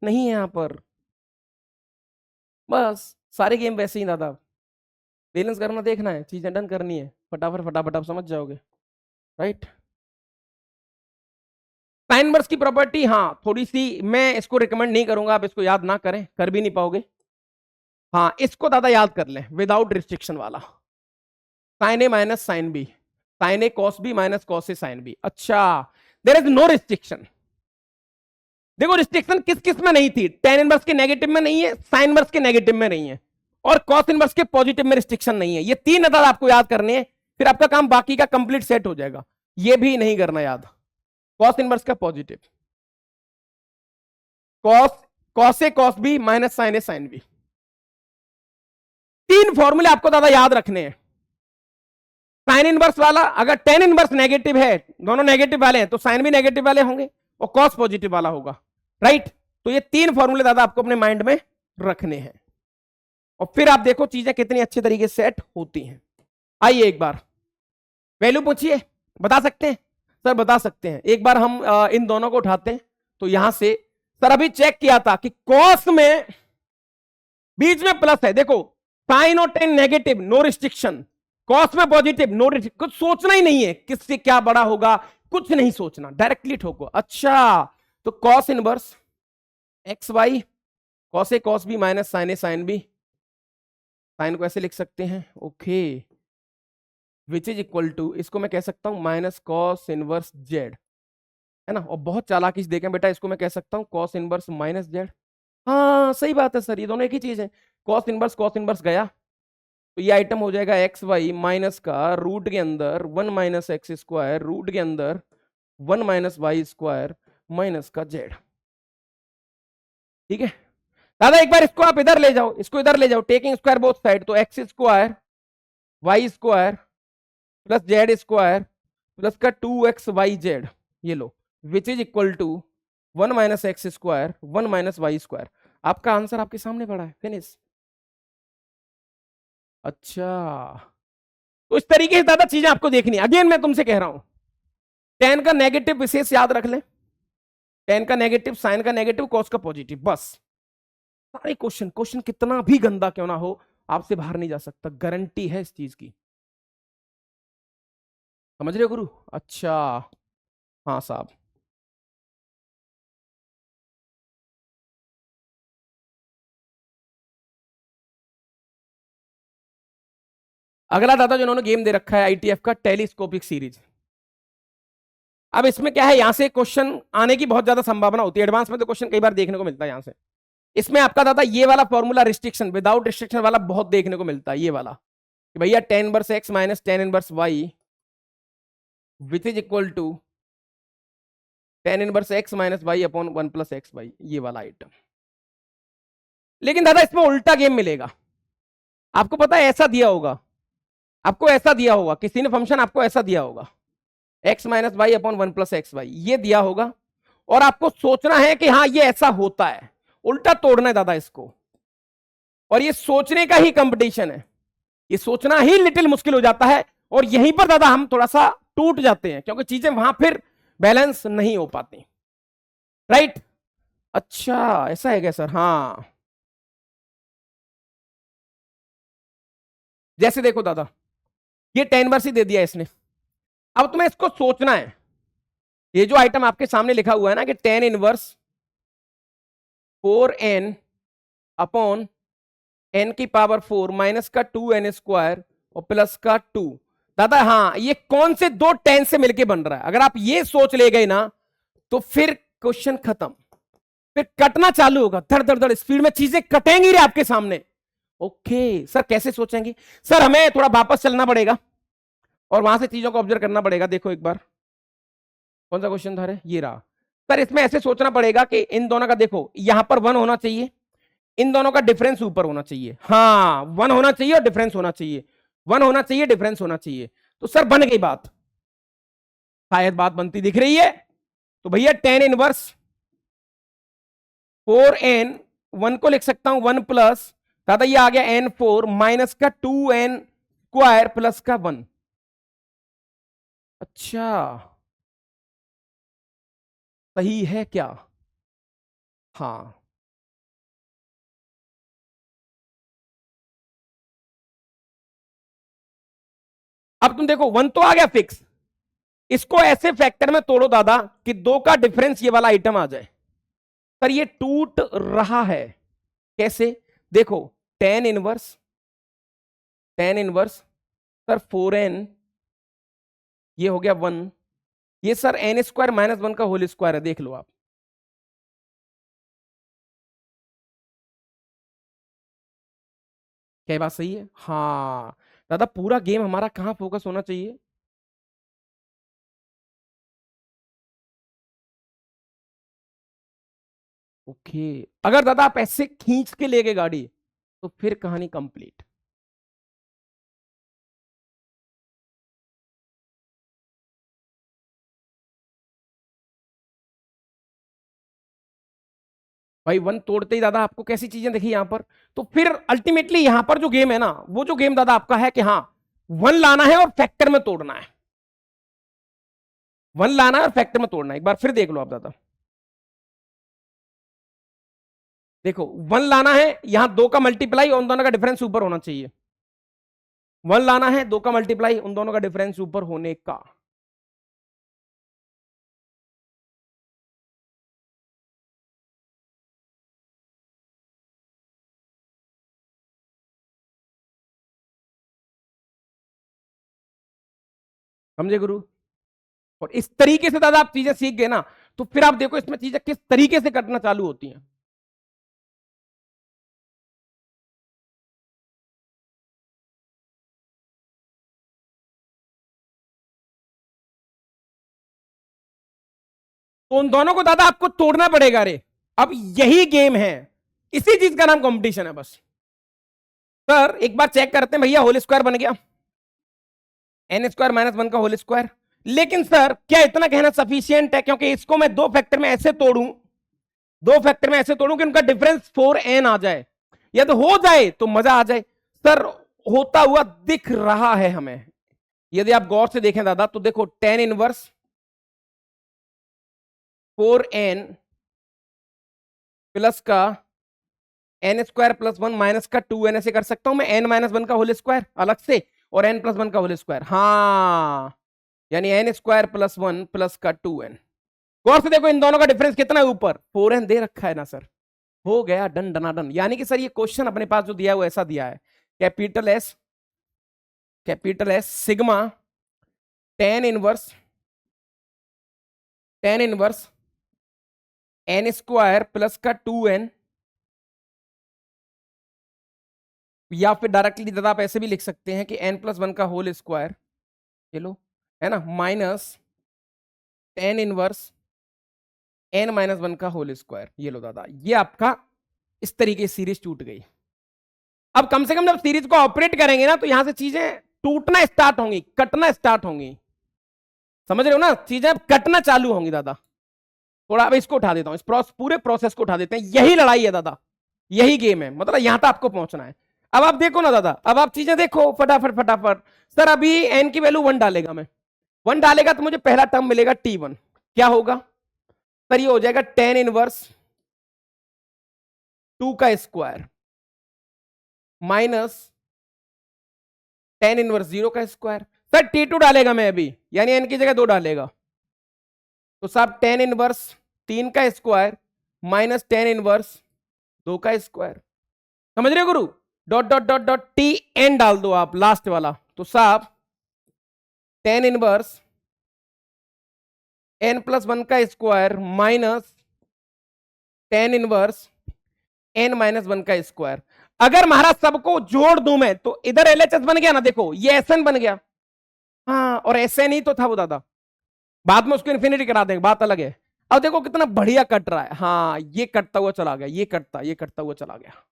नहीं है यहां पर। बस सारे गेम वैसे ही दादा, बैलेंस करना देखना है, चीजें डन करनी है, फटाफट फटाफट आप समझ जाओगे, राइट। साइन इनवर्स की प्रॉपर्टी हाँ थोड़ी सी मैं इसको रिकमेंड नहीं करूंगा, आप इसको याद ना करें, कर भी नहीं पाओगे। हाँ इसको दादा याद कर लें, विदाउट रिस्ट्रिक्शन वाला, sign A minus sign B, sign A cos B minus cos A sine B. अच्छा देयर इज नो रिस्ट्रिक्शन। देखो रिस्ट्रिक्शन किस किस में नहीं थी, tan इनवर्स के नेगेटिव में नहीं है, साइन इनवर्स के नेगेटिव में नहीं है, और कॉस इनवर्स के पॉजिटिव में रिस्ट्रिक्शन नहीं है। ये तीन दादा आपको याद करने हैं, फिर आपका काम बाकी का कंप्लीट सेट हो जाएगा। ये भी नहीं करना याद, कॉस इनवर्स का positive, cos A cos B minus sine A sine B, तीन फॉर्मूले आपको दादा याद रखने हैं। साइन इनवर्स वाला, अगर tan इनवर्स नेगेटिव है, दोनों नेगेटिव वाले हैं, तो साइन भी नेगेटिव वाले होंगे और कॉस पॉजिटिव वाला होगा, राइट। तो ये तीन फॉर्मूले दादा आपको अपने माइंड में रखने हैं, और फिर आप देखो चीजें कितनी अच्छी तरीके से सेट होती हैं। आइए एक बार वैल्यू पूछिए, बता सकते हैं? सर बता सकते हैं, एक बार हम इन दोनों को उठाते हैं, तो यहां से सर अभी चेक किया था कि कॉस में बीच में प्लस है, देखो साइन और tan negative, no restriction. Cos में पॉजिटिव, नो रिस्ट्रिक्शन। कुछ सोचना ही नहीं है किससे क्या बड़ा होगा, कुछ नहीं सोचना, डायरेक्टली ठोको। अच्छा, तो cos inverse x y, cos A cos B minus sine A sine B, sine को ऐसे लिख सकते हैं, okay, which is equal to, इसको मैं कह सकता हूं माइनस कॉस इनवर्स जेड, है ना। और बहुत चालाकी से देखें बेटा, इसको मैं कह सकता हूं कॉस इनवर्स माइनस जेड। हाँ सही बात है सर, ये दोनों एक ही चीज है। कॉस इनवर्स गया, तो ये आइटम हो जाएगा एक्स वाई माइनस का रूट के अंदर one minus x square, root के अंदर one minus y square minus का जेड। ठीक है दादा, एक बार इसको आप इधर ले जाओ, इसको इधर ले जाओ, टेकिंग स्क्वायर बोथ साइड, तो x square y square plus z square plus का 2xyz, ये लो, which is equal to one minus x square one minus y square. आपका आंसर आपके सामने पड़ा है, फिनिश। अच्छा, तो इस तरीके से दादा चीजें आपको देखनी है। अगेन मैं तुमसे कह रहा हूं, टेन का नेगेटिव विशेष याद रख ले, टेन का नेगेटिव, साइन का नेगेटिव, कॉस का पॉजिटिव, बस। सारे क्वेश्चन, क्वेश्चन कितना भी गंदा क्यों ना हो, आपसे बाहर नहीं जा सकता, गारंटी है इस चीज की। समझ रहे हो गुरु? अच्छा, हाँ साहब। अगला दादा जिन्होंने गेम दे रखा है आईटीएफ का टेलीस्कोपिक सीरीज। अब इसमें क्या है, यहां से क्वेश्चन आने की बहुत ज्यादा संभावना होती है, एडवांस में तो क्वेश्चन कई बार देखने को मिलता है यहां से। इसमें आपका दादा ये वाला फॉर्मूला रिस्ट्रिक्शन विदाउट रिस्ट्रिक्शन वाला बहुत देखने को मिलता है, ये वाला कि भैया tan inverse x minus tan inverse y which is equal to tan inverse x minus y upon one plus x y, ये वाला आइटम। लेकिन दादा इसमें उल्टा गेम मिलेगा, आपको पता है ऐसा दिया होगा, आपको ऐसा दिया होगा, किसी ने फंक्शन आपको ऐसा दिया होगा, x minus y upon one plus x y, ये दिया होगा, और आपको सोचना है कि हाँ ये ऐसा होता है, उल्टा तोड़ना है दादा इसको। और ये सोचने का ही कंपटीशन है, ये सोचना ही लिटिल मुश्किल हो जाता है, और यहीं पर दादा हम थोड़ा सा टूट जाते हैं, क्योंकि चीजें वहां फिर बैलेंस नहीं हो पाती, राइट। अच्छा ऐसा है क्या सर? हाँ, जैसे देखो दादा, ये टेन वर्स ही दे दिया इसने, अब तुम्हें इसको सोचना है, ये जो आइटम आपके सामने लिखा हुआ है ना कि tan inverse 4n upon n की पावर 4 माइनस का 2n स्क्वायर और प्लस का 2, दादा हाँ ये कौन से दो टेन से मिलके बन रहा है, अगर आप ये सोच ले गए ना तो फिर क्वेश्चन खत्म, फिर कटना चालू होगा, धड़ धड़ धड़ स्पीड में चीजें कटेंगी रे आपके सामने। ओके सर, कैसे सोचेंगे सर? हमें थोड़ा वापस चलना पड़ेगा और वहां से चीजों को ऑब्जर्व करना पड़ेगा। देखो एक बार, कौन सा क्वेश्चन था रे? ये रहा सर। इसमें ऐसे सोचना पड़ेगा कि इन दोनों का, देखो यहां पर वन होना चाहिए, इन दोनों का डिफरेंस ऊपर होना चाहिए, हाँ वन होना चाहिए और डिफरेंस होना चाहिए, वन होना चाहिए डिफरेंस होना चाहिए, तो सर बन गई बात, शायद बात बनती दिख रही है। तो भैया टेन इनवर्स 4n, वन को लिख सकता हूं वन प्लस, दादा ये आ गया n4 माइनस का 2n स्क्वायर प्लस का 1। अच्छा सही है क्या? हाँ, अब तुम देखो वन तो आ गया फिक्स, इसको ऐसे फैक्टर में तोड़ो दादा कि दो का डिफरेंस ये वाला आइटम आ जाए, पर ये टूट रहा है कैसे? देखो टेन इनवर्स सर 4n, ये हो गया 1, ये सर n स्क्वायर माइनस 1 का होल स्क्वायर है, देख लो आप। क्या बात सही है? हाँ दादा, पूरा गेम हमारा कहां फोकस होना चाहिए? ओके, अगर दादा आप ऐसे खींच के ले गए गाड़ी तो फिर कहानी कंप्लीट। भाई वन तोड़ते ही दादा आपको कैसी चीजें देखी यहां पर, तो फिर अल्टीमेटली यहां पर जो गेम है ना, वो जो गेम दादा आपका है कि हाँ वन लाना है और फैक्टर में तोड़ना है, वन लाना है और फैक्टर में तोड़ना है। एक बार फिर देख लो आप दादा, देखो 1 लाना है, यहां 2 का मल्टीप्लाई, उन दोनों का डिफरेंस ऊपर होना चाहिए। 1 लाना है, 2 का मल्टीप्लाई, उन दोनों का डिफरेंस ऊपर होने का। समझे गुरु? और इस तरीके से दादा आप चीजें सीख गए ना, तो फिर आप देखो इसमें चीजें किस तरीके से कटना चालू होती हैं। तो उन दोनों को दादा आपको तोड़ना पड़ेगा रे। अब यही गेम है, इसी चीज का नाम कंपटीशन है बस। सर एक बार चेक करते हैं भैया, होल स्क्वायर बन गया, एन स्क्वायर माइनस 1 का होल स्क्वायर। लेकिन सर क्या इतना कहना सफिशियंट है? क्योंकि इसको मैं दो फैक्टर में ऐसे तोड़ूं, दो फैक्टर में ऐसे तोड़ूं कि उनका डिफरेंस 4n आ जाए, या तो हो जाए तो मजा आ जाए। सर होता हुआ दिख रहा है हमें, यदि आप गौर से देखें दादा तो देखो टेन इनवर्स 4n प्लस का एन स्क्वायर प्लस 1 माइनस का 2n, ऐसे कर सकता हूं मैं, n माइनस 1 का होल स्क्वायर अलग से और n प्लस 1 का होल स्क्वायर। हाँ, यानी एन स्क्वायर प्लस 1 प्लस का 2n। गौर से देखो इन दोनों का डिफरेंस कितना है ऊपर, 4n दे रखा है ना सर। हो गया डन डना डन। यानी कि सर ये क्वेश्चन अपने पास जो दिया है वो ऐसा दिया है, capital S sigma tan inverse n square plus का 2n, या फिर डायरेक्टली दादा आप ऐसे भी लिख सकते हैं कि n प्लस 1 का होल स्क्वायर, ये लो, है ना, minus tan inverse n minus 1 का होल स्क्वायर। ये लो दादा, ये आपका इस तरीके से सीरीज टूट गई। अब कम से कम जब सीरीज को ऑपरेट करेंगे ना, तो यहां से चीजें टूटना स्टार्ट होंगी, कटना स्टार्ट होंगी। समझ रहे हो ना, चीजें कटना चालू होंगी दादा। थोड़ा अब इसको उठा देता हूं, इस पूरे प्रोसेस को उठा देते हैं। यही लड़ाई है दादा, यही गेम है, मतलब यहां तक आपको पहुंचना है। अब आप देखो ना दादा, अब आप चीजें देखो फटाफट फटाफट। सर अभी एन की वैल्यू 1 डालेगा मैं, 1 डालेगा तो मुझे पहला टर्म मिलेगा T1। क्या होगा सर? ये हो जाएगा टेन इनवर्स 2 का स्क्वायर माइनस टेन इनवर्स 0 का स्क्वायर। सर T2 डालेगा मैं अभी, यानी एन की जगह 2 डालेगा, तो साहब टेन इनवर्स 3 का स्क्वायर माइनस टेन इनवर्स 2 का स्क्वायर। समझ रहे हो गुरु? Dot dot dot dot T n डाल दो आप लास्ट वाला, तो साहब टेन इनवर्स एन प्लस 1 का square minus tan inverse n minus 1 का स्क्वायर। अगर महाराज सबको जोड़ दूं मैं तो इधर एलएचएस बन गया ना, देखो ये एसएन बन गया। हाँ, और एसएन ही तो था वो दादा, बाद में उसको इन्फिनिटी करा देंगे, बात अलग है। अब देखो कितना बढ़िया कट रहा है। हाँ, ये कटता हुआ चला गया, ये कटता हुआ चला गया।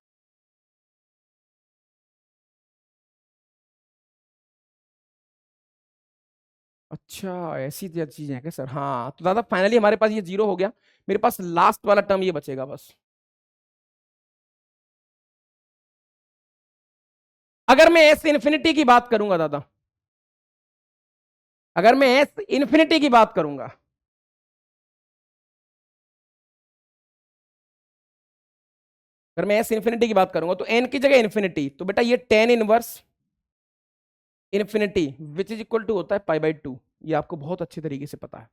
अच्छा ऐसी चीजें हैं क्या सर? हाँ तो दादा फाइनली हमारे पास ये 0 हो गया, मेरे पास लास्ट वाला टर्म ये बचेगा बस। अगर मैं एस इन्फिनिटी की बात करूंगा दादा, अगर मैं एस इन्फिनिटी की बात करूंगा, अगर मैं एस इन्फिनिटी की बात करूंगा तो एन की जगह इन्फिनिटी, तो बेटा ये tan inverse infinity which is equal to होता है पाई बाई 2। ये आपको बहुत अच्छे तरीके से पता है।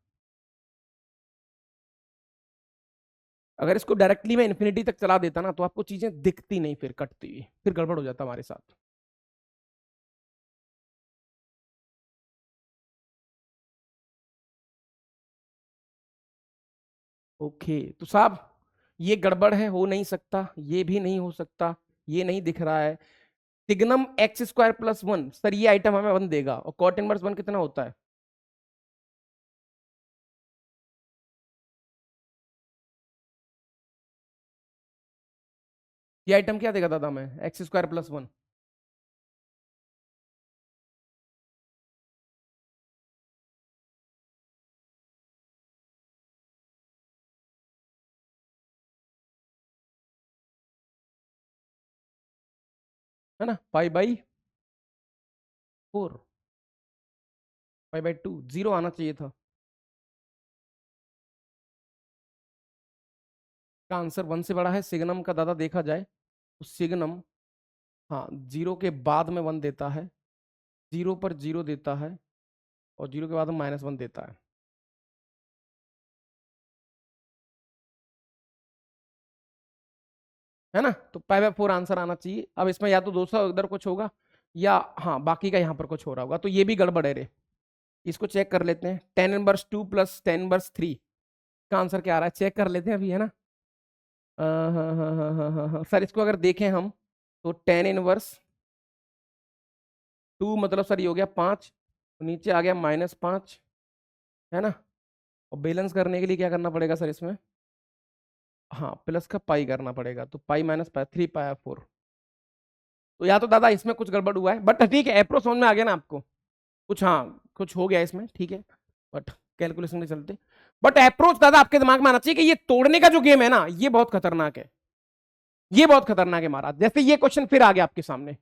अगर इसको डायरेक्टली मैं इन्फिनिटी तक चला देता ना, तो आपको चीजें दिखती नहीं, फिर कटती हुई, फिर गड़बड़ हो जाता हमारे साथ। ओके तो साहब ये गड़बड़ है, हो नहीं सकता, ये भी नहीं हो सकता, ये नहीं दिख रहा है। Signum x square plus 1, sir ये आइटम हमें 1 देगा, और कॉट इनवर्स 1 कितना होता है? ये आइटम क्या देगा दादा हमें? X square plus 1। है ना, पाई बाई 4, पाई बाई 2, 0 आना चाहिए था। का आंसर 1 से बड़ा है। सिग्नम का दादा देखा जाए तो सिग्नम, हाँ, 0 के बाद में 1 देता है, 0 पर 0 देता है, और 0 के बाद में -1 देता है ना। तो π/4 आंसर आना चाहिए। अब इसमें या तो 200 इधर कुछ होगा, या हाँ बाकी का यहाँ पर कुछ हो रहा होगा, तो ये भी गड़बड़ है रे। इसको चेक कर लेते हैं। tan−2 + tan−3 का आंसर क्या आ रहा है, चेक कर लेते हैं अभी, है ना। हाँ हाँ हाँ हाँ हाँ हाँ हाँ। सर इसको अगर देखें हम, तो tan−2 मतलब सर ये हो गया 5, तो नीचे आ गया -5, है ना। और बैलेंस करने के लिए क्या करना पड़ेगा सर इसमें, हाँ प्लस का पाई करना पड़ेगा, तो पाई माइनस पाई 3π/4। तो या तो दादा इसमें कुछ गड़बड़ हुआ है, बट ठीक है, अप्रोच समझ में आ गया ना आपको, कुछ हाँ कुछ हो गया इसमें, ठीक है, बट कैलकुलेशन में चलते। बट अप्रोच दादा आपके दिमाग में आना चाहिए कि ये तोड़ने का जो गेम है ना, ये बहुत खतरनाक है, ये बहुत खतरनाक है महाराज। जैसे ये क्वेश्चन फिर आ गया आपके सामने,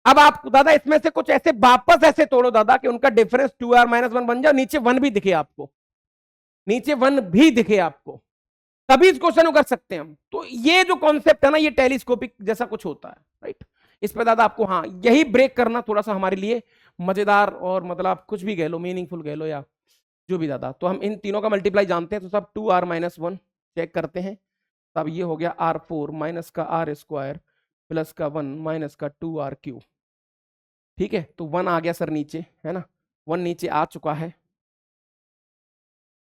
अब आप दादा इसमें से कुछ ऐसे वापस ऐसे तोड़ो दादा कि उनका डिफरेंस 2r-1 बन जाए, नीचे 1 भी दिखे आपको, नीचे 1 भी दिखे आपको, तभी इस क्वेश्चन को कर सकते हैं हम। तो ये जो कॉन्सेप्ट है ना, ये टेलीस्कोपिक जैसा कुछ होता है, राइट। इस पे दादा आपको हाँ यही ब्रेक करना थोड़ा सा हमारे लिए मजेदार, और मतलब कुछ भी कह लो, मीनिंगफुल कह लो, या जो भी दादा। तो हम इन तीनों का मल्टीप्लाई जानते हैं, तो सब 2r-1 चेक करते हैं। तब ये हो गया r4 माइनस का r² प्लस का 1 माइनस का 2r³। ठीक है, तो 1 आ गया सर नीचे, है ना, 1 नीचे आ चुका है,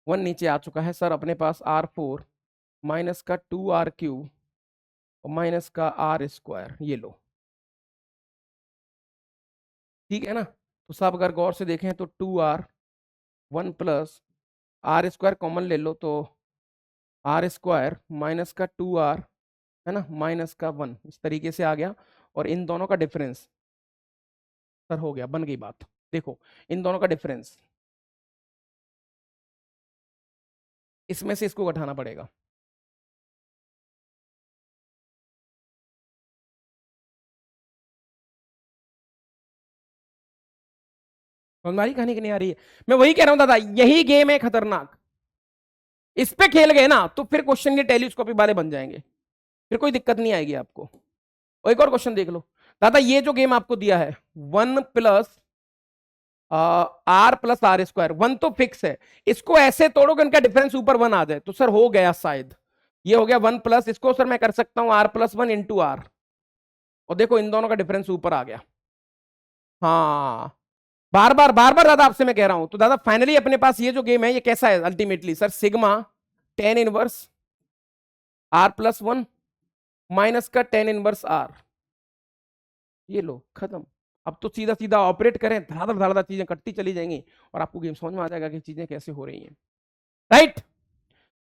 1 नीचे आ चुका है सर अपने पास। r4 माइनस का 2r³ और माइनस का r², ये लो, ठीक है ना। तो सब अगर गौर से देखें तो 2r1 प्लस r² कॉमन ले लो, तो r² माइनस का 2r, है ना, माइनस का 1, इस तरीके से आ गया। और इन दोनों का डिफरेंस सर हो गया, बन गई बात। देखो इन दोनों का डिफरेंस, इसमें से इसको घटाना पड़ेगा, हमारी कहानी की नहीं आ रही है। मैं वही कह रहा हूं दादा, यही गेम है खतरनाक। इस पे खेल गए ना तो फिर क्वेश्चन ये टेलीस्कोपिक वाले बन जाएंगे, फिर कोई दिक्कत नहीं आएगी आपको। और एक और क्वेश्चन देख लो दादा, ये जो गेम आपको दिया है 1 प्लस r+r², 1 तो फिक्स है, इसको ऐसे तोड़ो कि इनका डिफरेंस ऊपर 1 आ जाए, तो सर हो गया शायद, ये हो गया 1 प्लस, इसको सर मैं कर सकता हूं r+1 इंटू r, और देखो इन दोनों का डिफरेंस ऊपर आ गया। हाँ बार बार दादा आपसे मैं कह रहा हूं। तो दादा फाइनली अपने पास ये जो गेम है ये कैसा है ultimately sir, sigma tan−1 r+1 minus का tan−1 r, ये लो खत्म। अब तो सीधा सीधा ऑपरेट करें, धड़ाधड़ धड़ाधड़ चीजें कटती चली जाएंगी, और आपको गेम समझ में आ जाएगा कि चीजें कैसे हो रही हैं, राइट।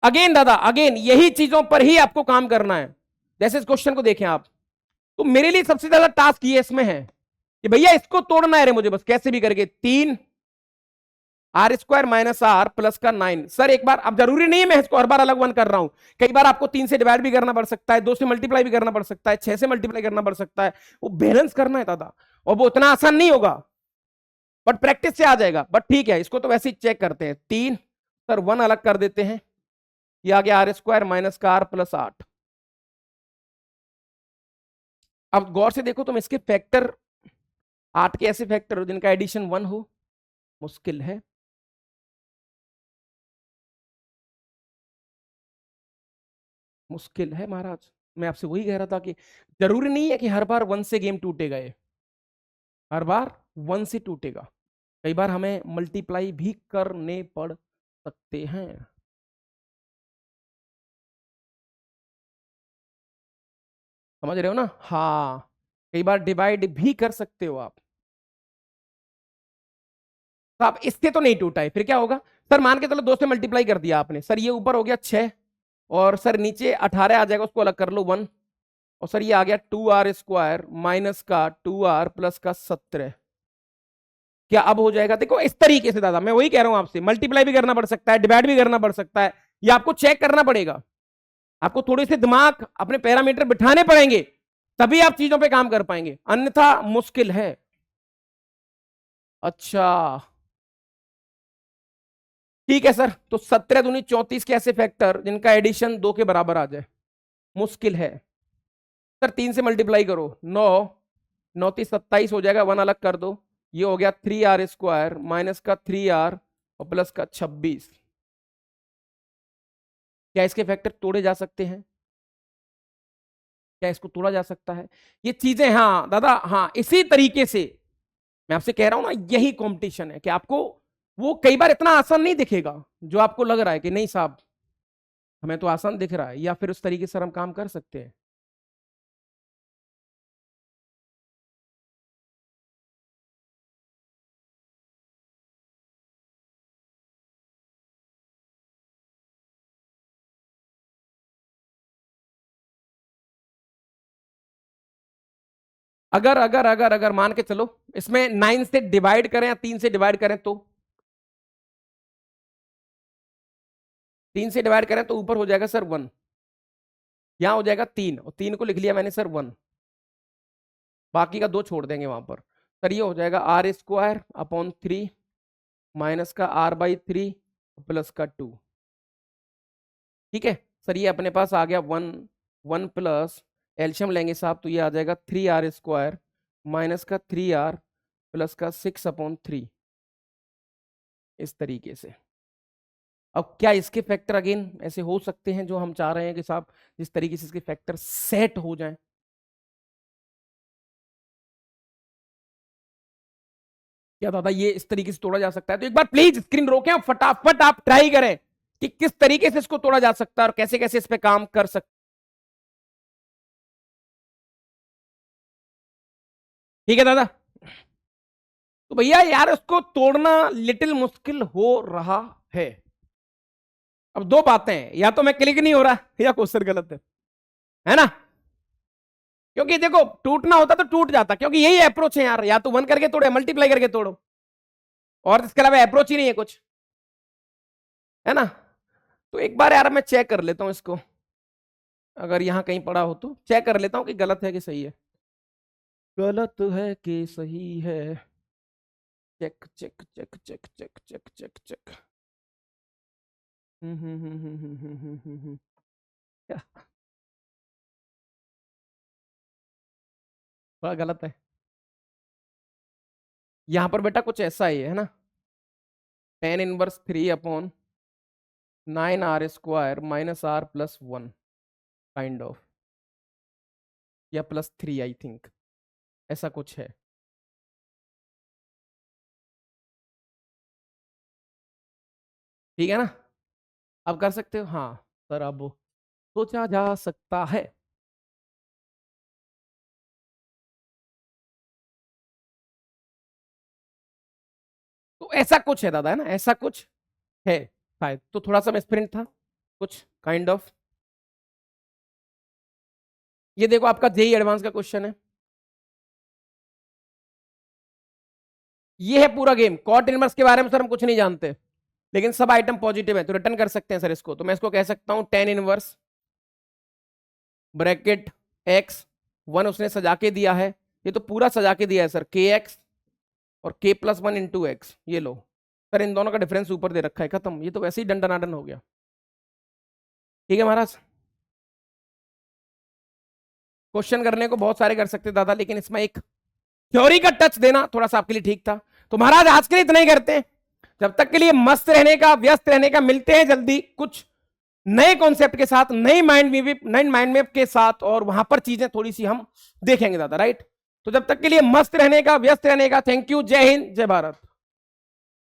अगेन दादा, अगेन यही चीजों पर ही आपको काम करना है। जैसे इस क्वेश्चन को देखें आप, तो मेरे लिए सबसे ज्यादा टास्क ये इसमें है कि भैया इसको तोड़ना है रे मुझे, बस कैसे भी करके। 3r² माइनस r प्लस का 9, सर एक बार, अब जरूरी नहीं है मैं इसको हर बार अलग 1 कर रहा हूं, कई बार आपको 3 से डिवाइड भी करना पड़ सकता है, 2 से मल्टीप्लाई भी करना पड़ सकता है, 6 से मल्टीप्लाई करना पड़ सकता है, वो बैलेंस करना है दादा, और वो उतना आसान नहीं होगा, बट प्रैक्टिस से आ जाएगा। बट ठीक है, इसको तो वैसे ही चेक करते हैं। 3 सर 1 अलग कर देते हैं, ये आ गया r² माइनस का r प्लस 8। अब गौर से देखो तुम, इसके फैक्टर 8 के ऐसे फैक्टर हो जिनका एडिशन 1 हो, मुश्किल है। मुश्किल है महाराज, मैं आपसे वही कह रहा था कि जरूरी नहीं है कि हर बार 1 से गेम टूटेगा, ये हर बार 1 से टूटेगा, कई बार हमें मल्टीप्लाई भी करने पड़ सकते हैं। समझ रहे हो ना, हाँ कई बार डिवाइड भी कर सकते हो आप। तो आप इससे तो नहीं टूटा है, फिर क्या होगा सर, मान के चलो 2 से मल्टीप्लाई कर दिया आपने, सर ये ऊपर हो गया 6, और सर नीचे 18 आ जाएगा, उसको अलग कर लो 1, और सर ये आ गया 2r² माइनस का 2r प्लस का 17। क्या अब हो जाएगा, देखो इस तरीके से दादा, मैं वही कह रहा हूं आपसे, मल्टीप्लाई भी करना पड़ सकता है, डिवाइड भी करना पड़ सकता है, ये आपको चेक करना पड़ेगा, आपको थोड़े से दिमाग अपने पैरामीटर बिठाने पड़ेंगे, तभी आप चीजों पे काम कर पाएंगे, अन्यथा मुश्किल है। अच्छा ठीक है सर, तो 17 दूनी 34 के ऐसे फैक्टर जिनका एडिशन 2 के बराबर आ जाए, मुश्किल है सर। 3 से मल्टीप्लाई करो, 9 9 3 27 हो जाएगा, 1 अलग कर दो, ये हो गया 3r² माइनस का 3r और प्लस का 26। क्या इसके फैक्टर तोड़े जा सकते हैं? क्या इसको तोड़ा जा सकता है? ये चीजें, हाँ दादा, हाँ इसी तरीके से मैं आपसे कह रहा हूं ना, यही कंपटीशन है कि आपको वो कई बार इतना आसान नहीं दिखेगा जो आपको लग रहा है कि नहीं साहब हमें तो आसान दिख रहा है, या फिर उस तरीके से हम काम कर सकते हैं। अगर अगर अगर अगर मान के चलो इसमें 9 से डिवाइड करें या 3 से डिवाइड करें, तो 3 से डिवाइड करें तो ऊपर हो जाएगा सर 1, यहां हो जाएगा 3 और 3 को लिख लिया मैंने सर 1, बाकी का 2 छोड़ देंगे वहां पर। सर ये हो जाएगा r² अपॉन 3 माइनस का r/3 प्लस का 2। ठीक है सर, ये अपने पास आ गया 1 1 प्लस एल्शियम लेंगे साहब, तो ये आ जाएगा 3r² माइनस का 3r प्लस का 6/3, इस तरीके से। अब क्या इसके फैक्टर अगेन ऐसे हो सकते हैं जो हम चाह रहे हैं कि साहब जिस तरीके से इसके फैक्टर सेट हो जाएं? क्या दादा ये इस तरीके से तोड़ा जा सकता है? तो एक बार प्लीज स्क्रीन रोकें और फटाफट आप ट्राई करें कि किस तरीके से इसको तोड़ा जा सकता है और कैसे कैसे इस पे काम कर सकते। ठीक है दादा, तो भैया यार उसको तोड़ना लिटिल मुश्किल हो रहा है। अब दो बातें हैं, या तो मैं क्लिक नहीं हो रहा या क्वेश्चन गलत है ना? क्योंकि देखो टूटना होता तो टूट जाता, क्योंकि यही अप्रोच है यार, या तो 1 करके तोड़ो, मल्टीप्लाई करके तोड़ो, और इसके अलावा अप्रोच ही नहीं है कुछ, है ना? तो एक बार यार मैं चेक कर लेता हूं इसको, अगर यहां कहीं पड़ा हो तो चेक कर लेता हूं कि गलत है कि सही है, गलत है कि सही है। Check check check check check check check check. क्या थोड़ा गलत है यहां पर बेटा, कुछ ऐसा ही है ना, tan−3/9r² minus r plus 1 kind of, या +3 आई थिंक, ऐसा कुछ है। ठीक है ना? अब कर सकते हो, हाँ सर अब सोचा जा सकता है। तो ऐसा कुछ है दादा, है ना, ऐसा कुछ है शायद, तो थोड़ा सा मिसप्रिंट था कुछ काइंड ऑफ। ये देखो आपका जेई एडवांस का क्वेश्चन है, ये है पूरा गेम। कॉट इनवर्स के बारे में सर हम कुछ नहीं जानते, लेकिन सब आइटम पॉजिटिव है तो रिटर्न कर सकते हैं सर इसको। तो मैं इसको कह सकता हूं tan इनवर्स ब्रैकेट x 1 उसने सजा के दिया है, ये तो पूरा सजा के दिया है सर, kx और k+1 इंटू एक्स। ये लो सर, इन दोनों का डिफरेंस ऊपर दे रखा है, खत्म, ये तो वैसे ही डंडनाडन हो गया। ठीक है महाराज, क्वेश्चन करने को बहुत सारे कर सकते दादा, लेकिन इसमें एक थ्योरी का टच देना थोड़ा सा आपके लिए ठीक था। तो महाराज आज के लिए इतना ही करते हैं, जब तक के लिए मस्त रहने का, व्यस्त रहने का, मिलते हैं जल्दी कुछ नए कॉन्सेप्ट के साथ, नई माइंड मैप के साथ, और वहां पर चीजें थोड़ी सी हम देखेंगे दादा, राइट? तो जब तक के लिए मस्त रहने का, व्यस्त रहने का, थैंक यू, जय हिंद, जय भारत।